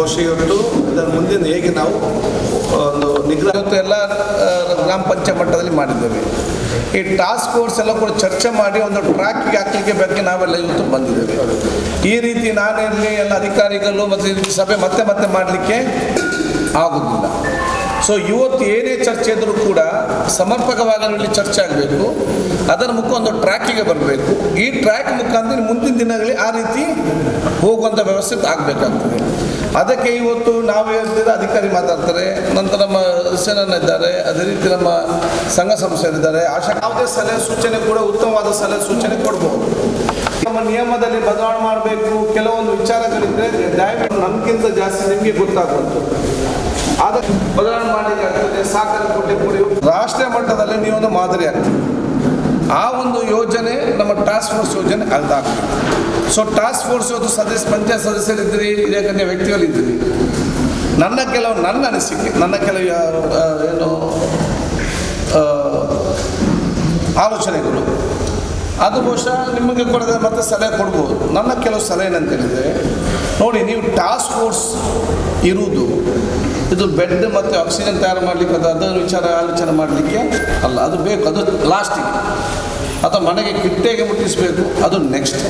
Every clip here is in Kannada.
ಬಹುಶಃ ಇವತ್ತು ಇದರ ಮುಂದಿನ ಹೇಗೆ ನಾವು ಒಂದು ನಿಗ್ರಹ ಎಲ್ಲ ಗ್ರಾಮ ಪಂಚಾಯತ್ ಮಟ್ಟದಲ್ಲಿ ಮಾಡಿದ್ದೇವೆ. ಈ ಟಾಸ್ಕ್ ಫೋರ್ಸ್ ಎಲ್ಲ ಕೂಡ ಚರ್ಚೆ ಮಾಡಿ ಒಂದು ಟ್ರ್ಯಾಕಿಗೆ ಹಾಕಲಿಕ್ಕೆ ಬಗ್ಗೆ ನಾವೆಲ್ಲ ಇವತ್ತು ಬಂದಿದ್ದೇವೆ. ಈ ರೀತಿ ನಾನಿರಲಿ ಎಲ್ಲ ಅಧಿಕಾರಿಗಳು ಮತ್ತು ಈ ರೀತಿ ಸಭೆ ಮತ್ತೆ ಮತ್ತೆ ಮಾಡಲಿಕ್ಕೆ ಆಗೋದಿಲ್ಲ. ಸೊ ಇವತ್ತು ಏನೇ ಚರ್ಚೆ ಇದ್ದರೂ ಕೂಡ ಸಮರ್ಪಕವಾಗಿ ಚರ್ಚೆ ಆಗಬೇಕು. ಅದರ ಮುಖ ಒಂದು ಟ್ರ್ಯಾಕಿಗೆ ಬರಬೇಕು. ಈ ಟ್ರ್ಯಾಕ್ ಮುಖಾಂತರ ಮುಂದಿನ ದಿನಗಳಲ್ಲಿ ಆ ರೀತಿ ಹೋಗುವಂಥ ವ್ಯವಸ್ಥೆ ಆಗಬೇಕಾಗ್ತದೆ. ಅದಕ್ಕೆ ಇವತ್ತು ನಾವು ಹೇಳ್ತಿದ್ದ ಅಧಿಕಾರಿ ಮಾತಾಡ್ತಾರೆ, ನಂತರ ನಮ್ಮ ಸೇನನ ಇದ್ದಾರೆ, ಅದೇ ರೀತಿ ನಮ್ಮ ಸಂಘ ಸಂಸ್ಥೆಯಲ್ಲಿದ್ದಾರೆ. ಯಾವುದೇ ಸಲಹೆ ಸೂಚನೆ ಕೂಡ ಉತ್ತಮವಾದ ಸಲಹೆ ಸೂಚನೆ ಕೊಡ್ಬೋದು. ನಮ್ಮ ನಿಯಮದಲ್ಲಿ ಬದಲಾವಣೆ ಮಾಡಬೇಕು. ಕೆಲವೊಂದು ವಿಚಾರಗಳಿದ್ದರೆ ದಯವಿಟ್ಟು ನಮಗಿಂತ ಜಾಸ್ತಿ ನಿಮಗೆ ಗೊತ್ತಾಗುವಂಥದ್ದು ಅದಕ್ಕೆ ಬದಲಾವಣೆ ಮಾಡಲಿಕ್ಕೆ ಆಗ್ತದೆ. ಸಹಕಾರ ಕೊಟ್ಟೆ ಕೊಡಿ ರಾಷ್ಟ್ರೀಯ ಮಟ್ಟದಲ್ಲಿ ನೀವೊಂದು ಮಾದರಿ ಆಗ್ತದೆ. ಆ ಒಂದು ಯೋಜನೆ ನಮ್ಮ ಟಾಸ್ಕ್ ಫೋರ್ಸ್ ಯೋಜನೆ ಅದಾಗ್ತದೆ. ಸೊ ಟಾಸ್ಕ್ ಫೋರ್ಸ್ ಇವತ್ತು ಪಂಚಾಯತ್ ಸದಸ್ಯರಿದ್ದೀರಿ, ಹಿರಿಯ ವ್ಯಕ್ತಿಗಳಿದ್ದೀರಿ. ನನ್ನ ಅನಿಸಿಕೆ, ನನ್ನ ಕೆಲವು ಏನು ಆಲೋಚನೆಗಳು ಅದು ಬಹುಶಃ ನಿಮಗೆ ಕೊಡದೆ ಮತ್ತೆ ಸಲಹೆ ಕೊಡ್ಬೋದು. ನನ್ನ ಕೆಲವು ಸಲಹೆ ಏನಂತ ಹೇಳಿದರೆ, ನೋಡಿ, ನೀವು ಟಾಸ್ಕ್ ಫೋರ್ಸ್ ಇರುವುದು ಇದು ಬೆಡ್ ಮತ್ತು ಆಕ್ಸಿಜನ್ ತಯಾರು ಮಾಡಲಿಕ್ಕೆ ಅದರ ವಿಚಾರ ಆಲೋಚನೆ ಮಾಡಲಿಕ್ಕೆ ಅಲ್ಲ. ಅದು ಬೇಕು, ಅದು ಲಾಸ್ಟಿಗೆ ಅಥವಾ ಮನೆಗೆ ಕಿಟ್ಟೆಗೆ ಮುಟ್ಟಿಸಬೇಕು, ಅದು ನೆಕ್ಸ್ಟ್.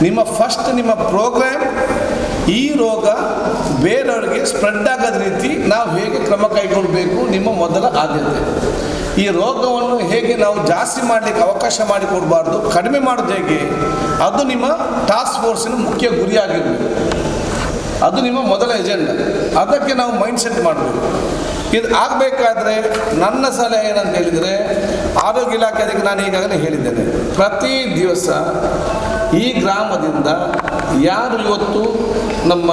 ನಿಮ್ಮ ಪ್ರೋಗ್ರಾಮ್ ಈ ರೋಗ ಬೇರೆಯವರಿಗೆ ಸ್ಪ್ರೆಡ್ ಆಗೋದ ರೀತಿ ನಾವು ಹೇಗೆ ಕ್ರಮ ಕೈಗೊಳ್ಳಬೇಕು, ನಿಮ್ಮ ಮೊದಲ ಆದ್ಯತೆ. ಈ ರೋಗವನ್ನು ಹೇಗೆ ನಾವು ಜಾಸ್ತಿ ಮಾಡಲಿಕ್ಕೆ ಅವಕಾಶ ಮಾಡಿಕೊಡಬಾರ್ದು, ಕಡಿಮೆ ಮಾಡೋದು ಹೇಗೆ, ಅದು ನಿಮ್ಮ ಟಾಸ್ಕ್ ಫೋರ್ಸಿನ ಮುಖ್ಯ ಗುರಿಯಾಗಿರಬೇಕು. ಅದು ನಿಮ್ಮ ಮೊದಲ ಎಜೆಂಡಾ. ಅದಕ್ಕೆ ನಾವು ಮೈಂಡ್ಸೆಟ್ ಮಾಡಬೇಕು. ಇದು ಆಗಬೇಕಾದ್ರೆ ನನ್ನ ಸಲಹೆ ಏನಂತ ಹೇಳಿದರೆ, ಆರೋಗ್ಯ ಇಲಾಖೆಗೆ ನಾನು ಈಗಾಗಲೇ ಹೇಳಿದ್ದೇನೆ, ಪ್ರತಿ ದಿವಸ ಈ ಗ್ರಾಮದಿಂದ ಯಾರು ಇವತ್ತು ನಮ್ಮ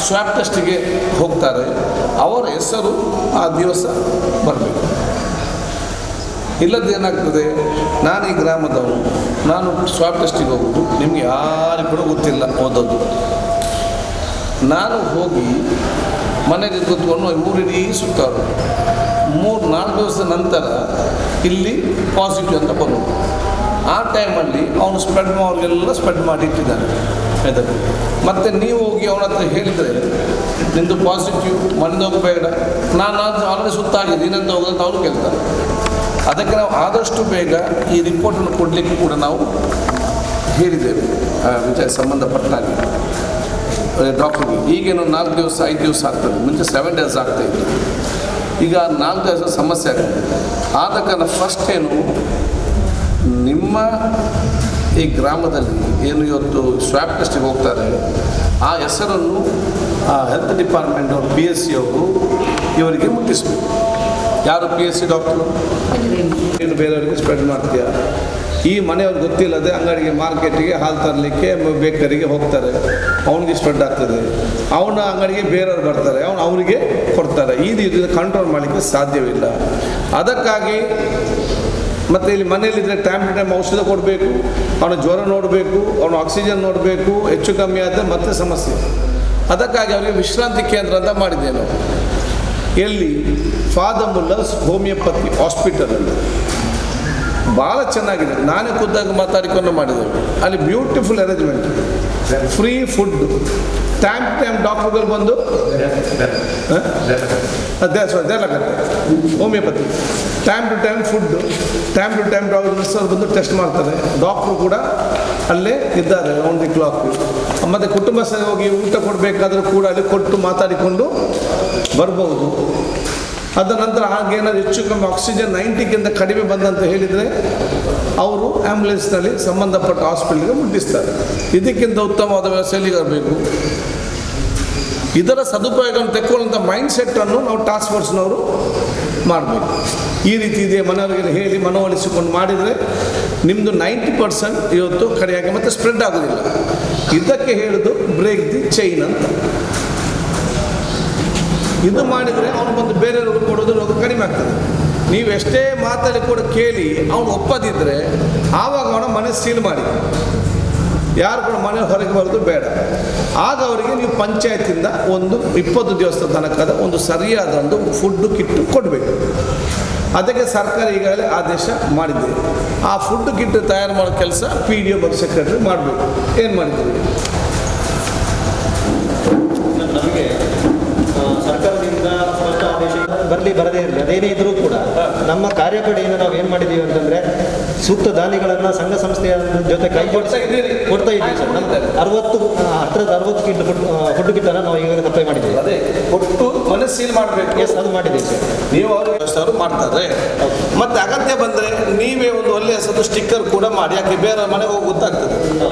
ಸ್ವ್ಯಾಬ್ ಟೆಸ್ಟಿಗೆ ಹೋಗ್ತಾರೆ ಅವರ ಹೆಸರು ಆ ದಿವಸ ಬರಬೇಕು. ಇಲ್ಲದೇನಾಗ್ತದೆ, ನಾನು ಈ ಗ್ರಾಮದವನು, ನಾನು ಸ್ವ್ಯಾಬ್ ಟೆಸ್ಟಿಗೆ ಹೋಗೋದು, ನಿಮಗೆ ಯಾರಿಗೂ ಕೂಡ ಗೊತ್ತಿಲ್ಲ ಓದೋದು. ನಾನು ಹೋಗಿ ಮನೆಗೆ ಕೂತ್ಕೊಂಡು ಊರಿಡೀ ಸುತ್ತಾರು 3-4 ದಿವಸದ ನಂತರ ಇಲ್ಲಿ ಪಾಸಿಟಿವ್ ಅಂತ ಬರೋದು. ಆ ಟೈಮಲ್ಲಿ ಅವನು ಅವ್ರಿಗೆಲ್ಲ ಸ್ಪ್ರೆಡ್ ಮಾಡಿಟ್ಟಿದ್ದಾನೆ ಇದನ್ನು. ಮತ್ತು ನೀವು ಹೋಗಿ ಅವನ ಹತ್ರ ಹೇಳಿದರೆ ನಿಂದು ಪಾಸಿಟಿವ್, ಮನೆಯಿಂದ ಹೋಗಬೇಡ, ನಾನು ಆಲ್ರೆಡಿ ಸುತ್ತಾಗಿದೆ, ನೀನಂತ ಹೋಗೋದಂತ ಅವರು ಕೇಳ್ತಾರೆ. ಅದಕ್ಕೆ ನಾವು ಆದಷ್ಟು ಬೇಗ ಈ ರಿಪೋರ್ಟನ್ನು ಕೊಡಲಿಕ್ಕೆ ಕೂಡ ನಾವು ಹೇಳಿದ್ದೇವೆ ವಿಚಾರ ಸಂಬಂಧಪಟ್ಟಾಗಿ ಡಾಕ್ಟ್ರಿಗೆ. ಈಗೇನು 4 ದಿವಸ 5 ದಿವಸ ಆಗ್ತದೆ, ಮುಂಚೆ 7 ಡೇಸ್ ಆಗ್ತಾಯಿತ್ತು, ಈಗ 4 ದಿವಸ ಸಮಸ್ಯೆ ಆಗ್ತದೆ. ಆದ ಕಾರಣ ಫಸ್ಟ್ ಏನು, ನಿಮ್ಮ ಈ ಗ್ರಾಮದಲ್ಲಿ ಏನು ಇವತ್ತು ಸ್ವ್ಯಾಬ್ ಟೆಸ್ಟಿಗೆ ಹೋಗ್ತಾರೆ ಆ ಹೆಸರನ್ನು ಹೆಲ್ತ್ ಡಿಪಾರ್ಟ್ಮೆಂಟ್ ಅವರು PSC ಅವರು ಇವರಿಗೆ ಮುಟ್ಟಿಸಬೇಕು. ಯಾರು PSC ಡಾಕ್ಟ್ರು? ನೀನು ಬೇರೆಯವರಿಗೆ ಸ್ಪ್ರೆಡ್ ಮಾಡ್ತೀಯಾ? ಈ ಮನೆಯವ್ರಿಗೆ ಗೊತ್ತಿಲ್ಲದೆ ಅಂಗಡಿಗೆ, ಮಾರ್ಕೆಟಿಗೆ ಹಾಲು ತರಲಿಕ್ಕೆ, ಬೇಕರಿಗೆ ಹೋಗ್ತಾರೆ, ಅವನಿಗೆ ಸ್ಪ್ರೆಡ್ ಆಗ್ತದೆ. ಅವನ ಅಂಗಡಿಗೆ ಬೇರೆಯವ್ರು ಬರ್ತಾರೆ, ಅವರಿಗೆ ಕೊಡ್ತಾರೆ. ಈ ರೀತಿ ಕಂಟ್ರೋಲ್ ಮಾಡಲಿಕ್ಕೆ ಸಾಧ್ಯವಿಲ್ಲ. ಅದಕ್ಕಾಗಿ ಮತ್ತು ಇಲ್ಲಿ ಮನೆಯಲ್ಲಿದ್ದರೆ ಟೈಮ್ ಟು ಟೈಮ್ ಔಷಧ ಕೊಡಬೇಕು, ಅವನ ಜ್ವರ ನೋಡಬೇಕು, ಅವನ ಆಕ್ಸಿಜನ್ ನೋಡಬೇಕು. ಹೆಚ್ಚು ಕಮ್ಮಿ ಆದರೆ ಮತ್ತೆ ಸಮಸ್ಯೆ. ಅದಕ್ಕಾಗಿ ಅವರಿಗೆ ವಿಶ್ರಾಂತಿ ಕೇಂದ್ರ ಅಂತ ಮಾಡಿದ್ದೇವೆ ನಾವು. ಎಲ್ಲಿ? ಫಾದರ್ ಮುಲ್ಲರ್ಸ್ ಹೋಮಿಯೋಪತಿ ಹಾಸ್ಪಿಟಲಲ್ಲಿ ಭಾಳ ಚೆನ್ನಾಗಿದೆ. ನಾನೇ ಖುದ್ದಾಗಿ ಮಾತಾಡಿಕೊಂಡು ಮಾಡಿದ್ದೇವೆ. ಅಲ್ಲಿ beautiful arrangement, free food, time to time ಡಾಕ್ಟ್ರುಗಳು ಬಂದು Delakatte homeopathy, time to time food, time to time ನರ್ಸವ್ರು ಬಂದು ಟೆಸ್ಟ್ ಮಾಡ್ತಾರೆ. ಡಾಕ್ಟ್ರು ಕೂಡ ಅಲ್ಲೇ ಇದ್ದಾರೆ ರೌಂಡ್ ದಿ ಕ್ಲಾಕ್. ಮತ್ತು ಕುಟುಂಬ ಸಹ ಹೋಗಿ ಊಟ ಕೊಡಬೇಕಾದ್ರೂ ಕೂಡ ಅಲ್ಲಿ ಕೊಟ್ಟು ಮಾತಾಡಿಕೊಂಡು ಬರ್ಬೋದು. ಅದ ನಂತರ ಹಾಗೇನಾದ್ರು ಹೆಚ್ಚು ಕಮ್ಮಿ ಆಕ್ಸಿಜನ್ 90ಕ್ಕಿಂತ ಕಡಿಮೆ ಬಂದಂತ ಹೇಳಿದರೆ ಅವರು ಆ್ಯಂಬುಲೆನ್ಸ್ನಲ್ಲಿ ಸಂಬಂಧಪಟ್ಟ ಹಾಸ್ಪಿಟಲ್ಗೆ ಮುಟ್ಟಿಸ್ತಾರೆ. ಇದಕ್ಕಿಂತ ಉತ್ತಮವಾದ ವ್ಯವಸ್ಥೆಯಲ್ಲಿ ಇರಬೇಕು. ಇದರ ಸದುಪಯೋಗವನ್ನು ತೆಕ್ಕೊಳ್ಳುವಂಥ ಮೈಂಡ್ಸೆಟ್ಟನ್ನು ನಾವು ಟಾಸ್ಕ್ ಫೋರ್ಸ್ನವರು ಮಾಡಬೇಕು. ಈ ರೀತಿ ಇದೆ ಮನೆಯವರಿಗೆ ಹೇಳಿ ಮನವೊಲಿಸಿಕೊಂಡು ಮಾಡಿದರೆ ನಿಮ್ಮದು 90% ಇವತ್ತು ಕಡೆಯಾಗಿ ಮತ್ತು ಸ್ಪ್ರೆಡ್ ಆಗೋದಿಲ್ಲ. ಇದಕ್ಕೆ ಹೇಳೋದು ಬ್ರೇಕ್ ದಿ ಚೈನ್ ಅಂತ. ಇದು ಮಾಡಿದರೆ ಅವನು ಬಂದು ಬೇರೆಯವ್ರಿಗೆ ಕೊಡೋದು ರೋಗ ಕಡಿಮೆ ಆಗ್ತದೆ. ನೀವು ಎಷ್ಟೇ ಮಾತಾಡಿ ಕೂಡ ಕೇಳಿ ಅವನು ಒಪ್ಪದಿದ್ದರೆ ಆವಾಗ ಅವನ ಮನೆ ಸೀಲ್ ಮಾಡಿ, ಯಾರು ಕೂಡ ಮನೆ ಹೊರಗೆ ಬರೋದು ಬೇಡ. ಆಗ ಅವರಿಗೆ ನೀವು ಪಂಚಾಯತಿಂದ ಒಂದು 20 ದಿವಸದ ತನಕದ ಒಂದು ಸರಿಯಾದ ಒಂದು ಫುಡ್ಡು ಕಿಟ್ಟು ಕೊಡಬೇಕು. ಅದಕ್ಕೆ ಸರ್ಕಾರ ಈಗಾಗಲೇ ಆದೇಶ ಮಾಡಿದೆ. ಆ ಫುಡ್ ಕಿಟ್ ತಯಾರು ಮಾಡೋ ಕೆಲಸ PDO ಮತ್ತು ಸೆಕ್ರೆಟರಿ ಮಾಡಬೇಕು. ಏನು ಮಾಡಿದ್ದೀವಿ? ನಮಗೆ ಬರದೇ ಇರಲಿ, ಅದೇನೇ ಇದ್ರೂ ಕೂಡ ನಮ್ಮ ಕಾರ್ಯಪಡೆಯಿಂದ ನಾವು ಏನು ಮಾಡಿದ್ದೀವಿ ಅಂತಂದರೆ ಸೂಕ್ತ ದಾನಿಗಳನ್ನು ಸಂಘ ಸಂಸ್ಥೆಯ ಜೊತೆ ಕೈ ಜೋಡಿಸಿ ಕೊಡ್ತಾ ಇದ್ದೀವಿ ಸರ್. ನಮ್ಮ 60 ಕಿಟ್ ಫುಡ್ ಕಿಟ್ಟನ್ನು ನಾವು ಈಗಾಗಲೇ ಸಪ್ಲೈ ಮಾಡಿದ್ದೀವಿ. ಅದೇ ಕೊಟ್ಟು ಮನೆ ಸೀಲ್ ಮಾಡಬೇಕು. ಎಸ್, ಅದು ಮಾಡಿದ್ದೀವಿ ಸರ್. ನೀವು ಅವರು ಮಾಡ್ತಾರೆ. ಮತ್ತೆ ಅಗತ್ಯ ಬಂದರೆ ನೀವೇ ಒಂದು ಒಳ್ಳೆಯ ಸ್ಟಿಕ್ಕರ್ ಕೂಡ ಮಾಡಿ, ಯಾಕೆ ಬೇರೆ ಮನೆಗೆ ಹೋಗಿ ಗೊತ್ತಾಗ್ತದೆ.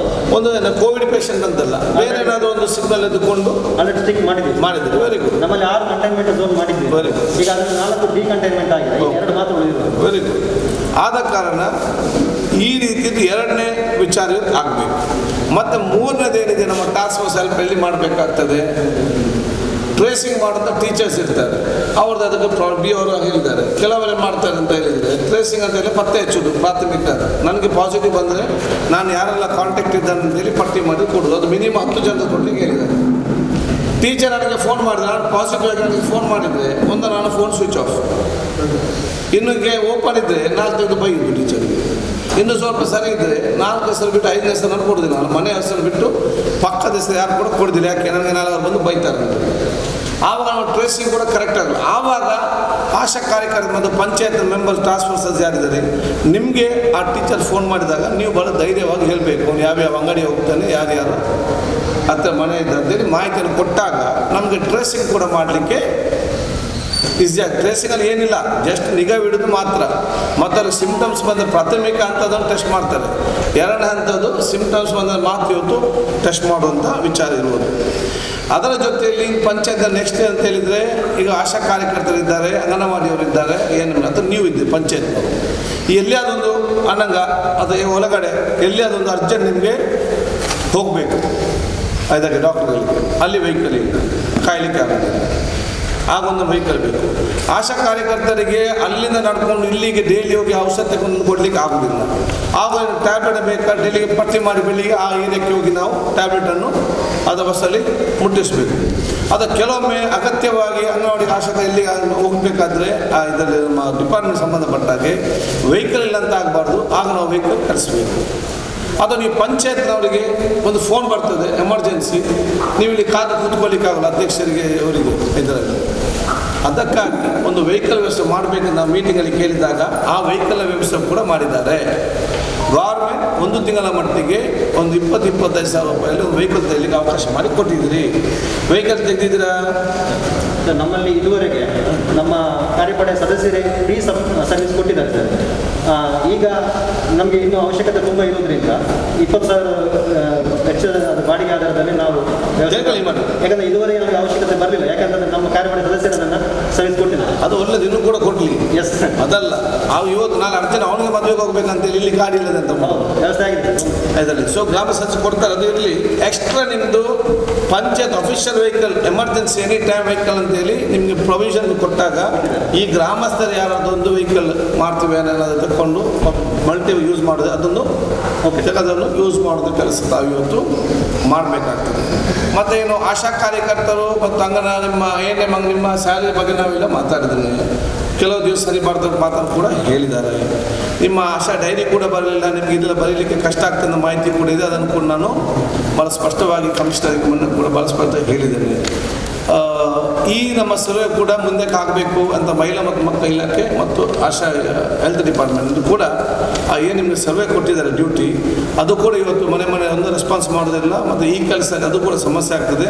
ಒಂದು ಕೋವಿಡ್ ಪೇಷಂಟ್ ಅಂತಲ್ಲ, ಬೇರೆ ಏನಾದರೂ ಒಂದು ಸಿಗ್ನಲ್ ಎದ್ದುಕೊಂಡು ಅಲ್ಲೇ ಸ್ಟಿಕ್ ಮಾಡಿದ್ದೀವಿ. Very good. ನಮ್ಮಲ್ಲಿ 6 ಕಂಟೈನ್ಮೆಂಟ್ ಝೋನ್ ಮಾಡಿದ್ದೀವಿ. Very good. ಈಗ ಅದನ್ನು 4 ಡಿಕಂಟೈನ್ಮೆಂಟ್ ಆಗಿದೆ, 2 ಮಾತ್ರ ಉಳಿದಿದೆ. Very good. ಆದ ಕಾರಣ ಈ ರೀತಿದು 2ನೇ ವಿಚಾರ ಆಗಬೇಕು. ಮತ್ತು 3ನೇದೇನಿದೆ, ನಮ್ಮ ಟಾಸ್ಕ್ ಫೋರ್ಸ್ ಹೆಲ್ಪಲ್ಲಿ ಮಾಡಬೇಕಾಗ್ತದೆ. ಟ್ರೇಸಿಂಗ್ ಮಾಡೋಂಥ ಟೀಚರ್ಸ್ ಇರ್ತಾರೆ, ಅವ್ರದ್ದು ಅದಕ್ಕೆ ಬಿ ಅವರು ಹೇಳಿದ್ದಾರೆ. ಕೆಲವರೇ ಮಾಡ್ತಾರೆ ಅಂತ ಹೇಳಿದರೆ ಟ್ರೇಸಿಂಗ್ ಅಂತ ಹೇಳಿ ಪತ್ತೆ ಹಚ್ಚೋದು ಪ್ರಾಥಮಿಕ. ನನಗೆ ಪಾಸಿಟಿವ್ ಬಂದರೆ ನಾನು ಯಾರೆಲ್ಲ ಕಾಂಟ್ಯಾಕ್ಟ್ ಇದ್ದಾನೆ ಅಂತೇಳಿ ಪಟ್ಟಿ ಮಾಡಿ ಕೊಡೋದು. ಅದು ಮಿನಿಮಮ್ 10 ಜನ ಕೊಡಲಿಕ್ಕೆ ಹೇಳಿದ್ದಾರೆ. ಟೀಚರ್ ನನಗೆ ಫೋನ್ ಮಾಡಿದ್ರೆ, ನಾನು ಪಾಸಿಟಿವ್ ಆಗಿ ನನಗೆ ಫೋನ್ ಮಾಡಿದರೆ ನಾನು ಫೋನ್ ಸ್ವಿಚ್ ಆಫ್. ಇನ್ನೊಂಗೆ ಓಪನ್ ಇದ್ದರೆ 4 ತೆಗೆದು ಬೈದು ಟೀಚರ್ಗೆ. ಇನ್ನು ಸ್ವಲ್ಪ ಸರಿ ಇದ್ದರೆ 4 ಹೆಸರು ಬಿಟ್ಟು 5ನೇ ಹೆಸರು ನಾನು ಕೊಡೋದಿಲ್ಲ. ನಾನು ಮನೆ ಹೆಸರು ಬಿಟ್ಟು ಪಕ್ಕದ ಹೆಸರು ಯಾರು ಕೂಡ ಕೊಡೋದಿಲ್ಲ. ಯಾಕೆ ನನಗೆ 4 ಬಂದು ಬೈತಾರೆ. ಆವಾಗ ನಾವು ಟ್ರೇಸಿಂಗ್ ಕೂಡ ಕರೆಕ್ಟ್ ಆಗಲ್ಲ. ಆವಾಗ ಆಶಾ ಕಾರ್ಯಕರ್ತ ಮತ್ತು ಪಂಚಾಯತ್ ಮೆಂಬರ್ ಟಾಸ್ಕ್ ಫೋರ್ಸಸ್ ಯಾರಿದ್ದಾರೆ, ನಿಮಗೆ ಆ ಟೀಚರ್ ಫೋನ್ ಮಾಡಿದಾಗ ನೀವು ಭಾಳ ಧೈರ್ಯವಾಗಿ ಹೇಳಬೇಕು. ಯಾವ್ಯಾವ ಅಂಗಡಿ ಹೋಗ್ತಾನೆ, ಯಾರ್ಯಾರು ಹತ್ತಿರ ಮನೆ ಇದ್ದಂತೇಳಿ ಮಾಹಿತಿಯನ್ನು ಕೊಟ್ಟಾಗ ನಮಗೆ ಟ್ರೇಸಿಂಗ್ ಕೂಡ ಮಾಡಲಿಕ್ಕೆ ಈಸಿಯಾಗಿ. ಟ್ರೇಸಿಂಗಲ್ಲಿ ಏನಿಲ್ಲ, ಜಸ್ಟ್ ನಿಗಾ ಹಿಡಿದು ಮಾತ್ರ. ಮತ್ತು ಅಲ್ಲಿ ಸಿಂಪ್ಟಮ್ಸ್ ಬಂದರೆ ಪ್ರಾಥಮಿಕ ಹಂತದನ್ನು ಟೆಸ್ಟ್ ಮಾಡ್ತಾರೆ. 2ನೇ ಹಂತದ್ದು ಸಿಂಪ್ಟಮ್ಸ್ ಬಂದರೆ ಮಾತ್ರ ಇವತ್ತು ಟೆಸ್ಟ್ ಮಾಡುವಂಥ ವಿಚಾರ ಇರುವುದು. ಅದರ ಜೊತೆಯಲ್ಲಿ ಪಂಚಾಯತ್ ನೆಕ್ಸ್ಟ್ ಅಂತ ಹೇಳಿದರೆ, ಈಗ ಆಶಾ ಕಾರ್ಯಕರ್ತರಿದ್ದಾರೆ, ಅಂಗನವಾಡಿಯವರಿದ್ದಾರೆ, ಏನು ಅಥವಾ ನೀವು ಇದ್ದೀರಿ ಪಂಚಾಯತ್ನವರು. ಎಲ್ಲಿ ಅದೊಂದು ಅನಂಗ ಅದು ಒಳಗಡೆ ಎಲ್ಲಿ ಅದೊಂದು ಅರ್ಜೆಂಟ್ ನಿಮಗೆ ಹೋಗಬೇಕು, ಅದಕ್ಕೆ ಡಾಕ್ಟರ್ಗಳಿಗೆ ಅಲ್ಲಿ ವೆಹಿಕಲ್ ಇಲ್ಲ, ಕಾಯಲಿಕ್ಕೆ ಆಗೋದಿಲ್ಲ, ಆಗೊಂದು ವೆಹಿಕಲ್ ಬೇಕು. ಆಶಾ ಕಾರ್ಯಕರ್ತರಿಗೆ ಅಲ್ಲಿಂದ ನಡ್ಕೊಂಡು ಇಲ್ಲಿಗೆ ಡೈಲಿ ಹೋಗಿ ಔಷಧಿ ಕೊಡಲಿಕ್ಕೆ ಆಗೋದಿಲ್ಲ. ಆಗ ಟ್ಯಾಬ್ಲೆಟ್ ಬೇಕಾ, ಡೈಲಿಗೆ ಪಟ್ಟಿ ಮಾಡಿ ಬೆಳಿಗ್ಗೆ ಆ ಏರಿಯಾಕ್ಕೆ ಹೋಗಿ ನಾವು ಟ್ಯಾಬ್ಲೆಟನ್ನು ಅದು ಬಸ್ಸಲ್ಲಿ ಮುಟ್ಟಿಸಬೇಕು. ಅದು ಕೆಲವೊಮ್ಮೆ ಅಗತ್ಯವಾಗಿ ಅಂಗನವಾಡಿ ಆಶಾ ಎಲ್ಲಿ ಹೋಗಬೇಕಾದ್ರೆ ಇದರಲ್ಲಿ ನಮ್ಮ ಡಿಪಾರ್ಟ್ಮೆಂಟ್ ಸಂಬಂಧಪಟ್ಟಾಗೆ ವೆಹಿಕಲ್ ಇಲ್ಲ ಅಂತ ಆಗಬಾರ್ದು. ಆಗ ನಾವು ವೆಹಿಕಲ್ ಕಳಿಸ್ಬೇಕು. ಅದು ನೀವು ಪಂಚಾಯತ್ನವರಿಗೆ ಒಂದು ಫೋನ್ ಬರ್ತದೆ ಎಮರ್ಜೆನ್ಸಿ, ನೀವು ಇಲ್ಲಿ ಕಾದು ಕೂತ್ಕೊಳ್ಳಿಕ್ಕಾಗಲ್ಲ ಅಧ್ಯಕ್ಷರಿಗೆ ಅವರಿಗೆ ಇದರಲ್ಲಿ. ಅದಕ್ಕಾಗಿ ಒಂದು ವೆಹಿಕಲ್ ವ್ಯವಸ್ಥೆ ಮಾಡಬೇಕಂತ ನಾವು ಮೀಟಿಂಗಲ್ಲಿ ಕೇಳಿದಾಗ ಆ ವೆಹಿಕಲ್ ವ್ಯವಸ್ಥೆ ಕೂಡ ಮಾಡಿದ್ದಾರೆ. ಗೌರ್ಮೆಂಟ್ 1 ತಿಂಗಳ ಮಟ್ಟಿಗೆ ಒಂದು 20-25 ಸಾವಿರ ರೂಪಾಯಲ್ಲಿ ಒಂದು ವೆಹಿಕಲ್ ತೆಗೆಯಲಿಕ್ಕೆ ಅವಕಾಶ ಮಾಡಿ ಕೊಟ್ಟಿದ್ದೀರಿ. ವೆಹಿಕಲ್ ತೆಗೆದಿದ್ದೀರಾ? ನಮ್ಮಲ್ಲಿ ಇದುವರೆಗೆ ನಮ್ಮ ಕಾರ್ಯಪಡೆ ಸದಸ್ಯರೇ ಫ್ರೀ ಸರ್ವಿಸ್ ಕೊಟ್ಟಿದ್ದಾರೆ ಸರ್. ಈಗ ನಮಗೆ ಇನ್ನೂ ಅವಶ್ಯಕತೆ ತುಂಬ ಇರೋದ್ರಿಂದ 20,000 ವೆಚ್ಚದ ಬಾಡಿಗೆ ಆಧಾರದಲ್ಲಿ ನಾವು ಯಾಕಂದರೆ ಇದುವರೆಗೆ ನಮಗೆ ಅವಶ್ಯಕತೆ ಬರಲಿಲ್ಲ. ಯಾಕಂದರೆ ನಮ್ಮ ಕಾರ್ಯಪಡೆ ಸದಸ್ಯರು ಅದನ್ನು ಸರ್ವಿಸ್ ಕೊಟ್ಟಿದ್ದಾರೆ. ಅದು ಒಳ್ಳೆದು, ಇನ್ನೂ ಕೂಡ ಕೊಡಲಿ. ಎಸ್, ಅದಲ್ಲ ಅವು ಇವತ್ತು ನಾನು ಅರ್ಜೆಂಟ್ ಅವನಿಗೆ ಮದುವೆಗೆ ಹೋಗ್ಬೇಕಂತೇಳಿ ಇಲ್ಲಿ ಗಾಡಿ ಇಲ್ಲದೆ ಅಂತ ವ್ಯವಸ್ಥೆ ಆಗಿದೆ ಇದರಲ್ಲಿ. ಸೊ ಗ್ರಾಮ ಸಚಿವ ಕೊಡ್ತಾರೆ, ಅದು ಇರಲಿ. ಎಕ್ಸ್ಟ್ರಾ ನಿಮ್ಮದು panchayat official vehicle emergency any time vehicle ಅಂತೇಳಿ ನಿಮಗೆ ಪ್ರೊವಿಷನ್ ಕೊಟ್ಟಾಗ ಈ ಗ್ರಾಮಸ್ಥರು ಯಾರಾದ್ರು ಒಂದು ವೆಹಿಕಲ್ ಮಾಡ್ತೀವಿ ಅನ್ನೋದು ತಗೊಂಡು ಮಲ್ಟಿ ಯೂಸ್ ಮಾಡೋದು, ಅದನ್ನು ಅದನ್ನು ಯೂಸ್ ಮಾಡೋದು ಕೆಲಸ ತಾವು ಇವತ್ತು ಮಾಡಬೇಕಾಗ್ತದೆ. ಮತ್ತು ಏನು ಆಶಾ ಕಾರ್ಯಕರ್ತರು ಮತ್ತು ನಿಮ್ಮ ಸ್ಯಾಲರಿ ಬಗ್ಗೆ ನಾವೆಲ್ಲ ಮಾತಾಡಿದ್ದೀನಿ. ಕೆಲವು ದಿವಸ ಸರಿ ಮಾಡ್ದಂತ ಮಾತನ್ನು ಕೂಡ ಹೇಳಿದ್ದಾರೆ. ನಿಮ್ಮ ಆಶಾ ಡೈರಿ ಕೂಡ ಬರಲಿಲ್ಲ, ನಿಮಗೆ ಇದೆಲ್ಲ ಬರೀಲಿಕ್ಕೆ ಕಷ್ಟ ಆಗ್ತದೆ ಅನ್ನೋ ಮಾಹಿತಿ ಕೂಡ ಇದೆ. ಅದನ್ನು ಕೂಡ ನಾನು ಭಾಳ ಸ್ಪಷ್ಟವಾಗಿ ಕಮಿಷನರ್ಗೆ ಮೊನ್ನೆ ಕೂಡ ಭಾಳ ಸ್ಪಷ್ಟವಾಗಿ ಹೇಳಿದ್ದೇನೆ. ಈ ನಮ್ಮ ಸರ್ವೆ ಕೂಡ ಮುಂದಕ್ಕೆ ಆಗಬೇಕು ಅಂತ ಮಹಿಳಾ ಮತ್ತು ಮಕ್ಕಳ ಇಲಾಖೆ ಮತ್ತು ಆಶಾ ಹೆಲ್ತ್ ಡಿಪಾರ್ಟ್ಮೆಂಟ್ ಕೂಡ ಏನು ನಿಮಗೆ ಸರ್ವೆ ಕೊಟ್ಟಿದ್ದಾರೆ ಡ್ಯೂಟಿ, ಅದು ಕೂಡ ಇವತ್ತು ಮನೆ ಒಂದು ರೆಸ್ಪಾನ್ಸ್ ಮಾಡೋದಿಲ್ಲ. ಮತ್ತು ಈ ಕೆಲಸ ಅದು ಕೂಡ ಸಮಸ್ಯೆ ಆಗ್ತದೆ.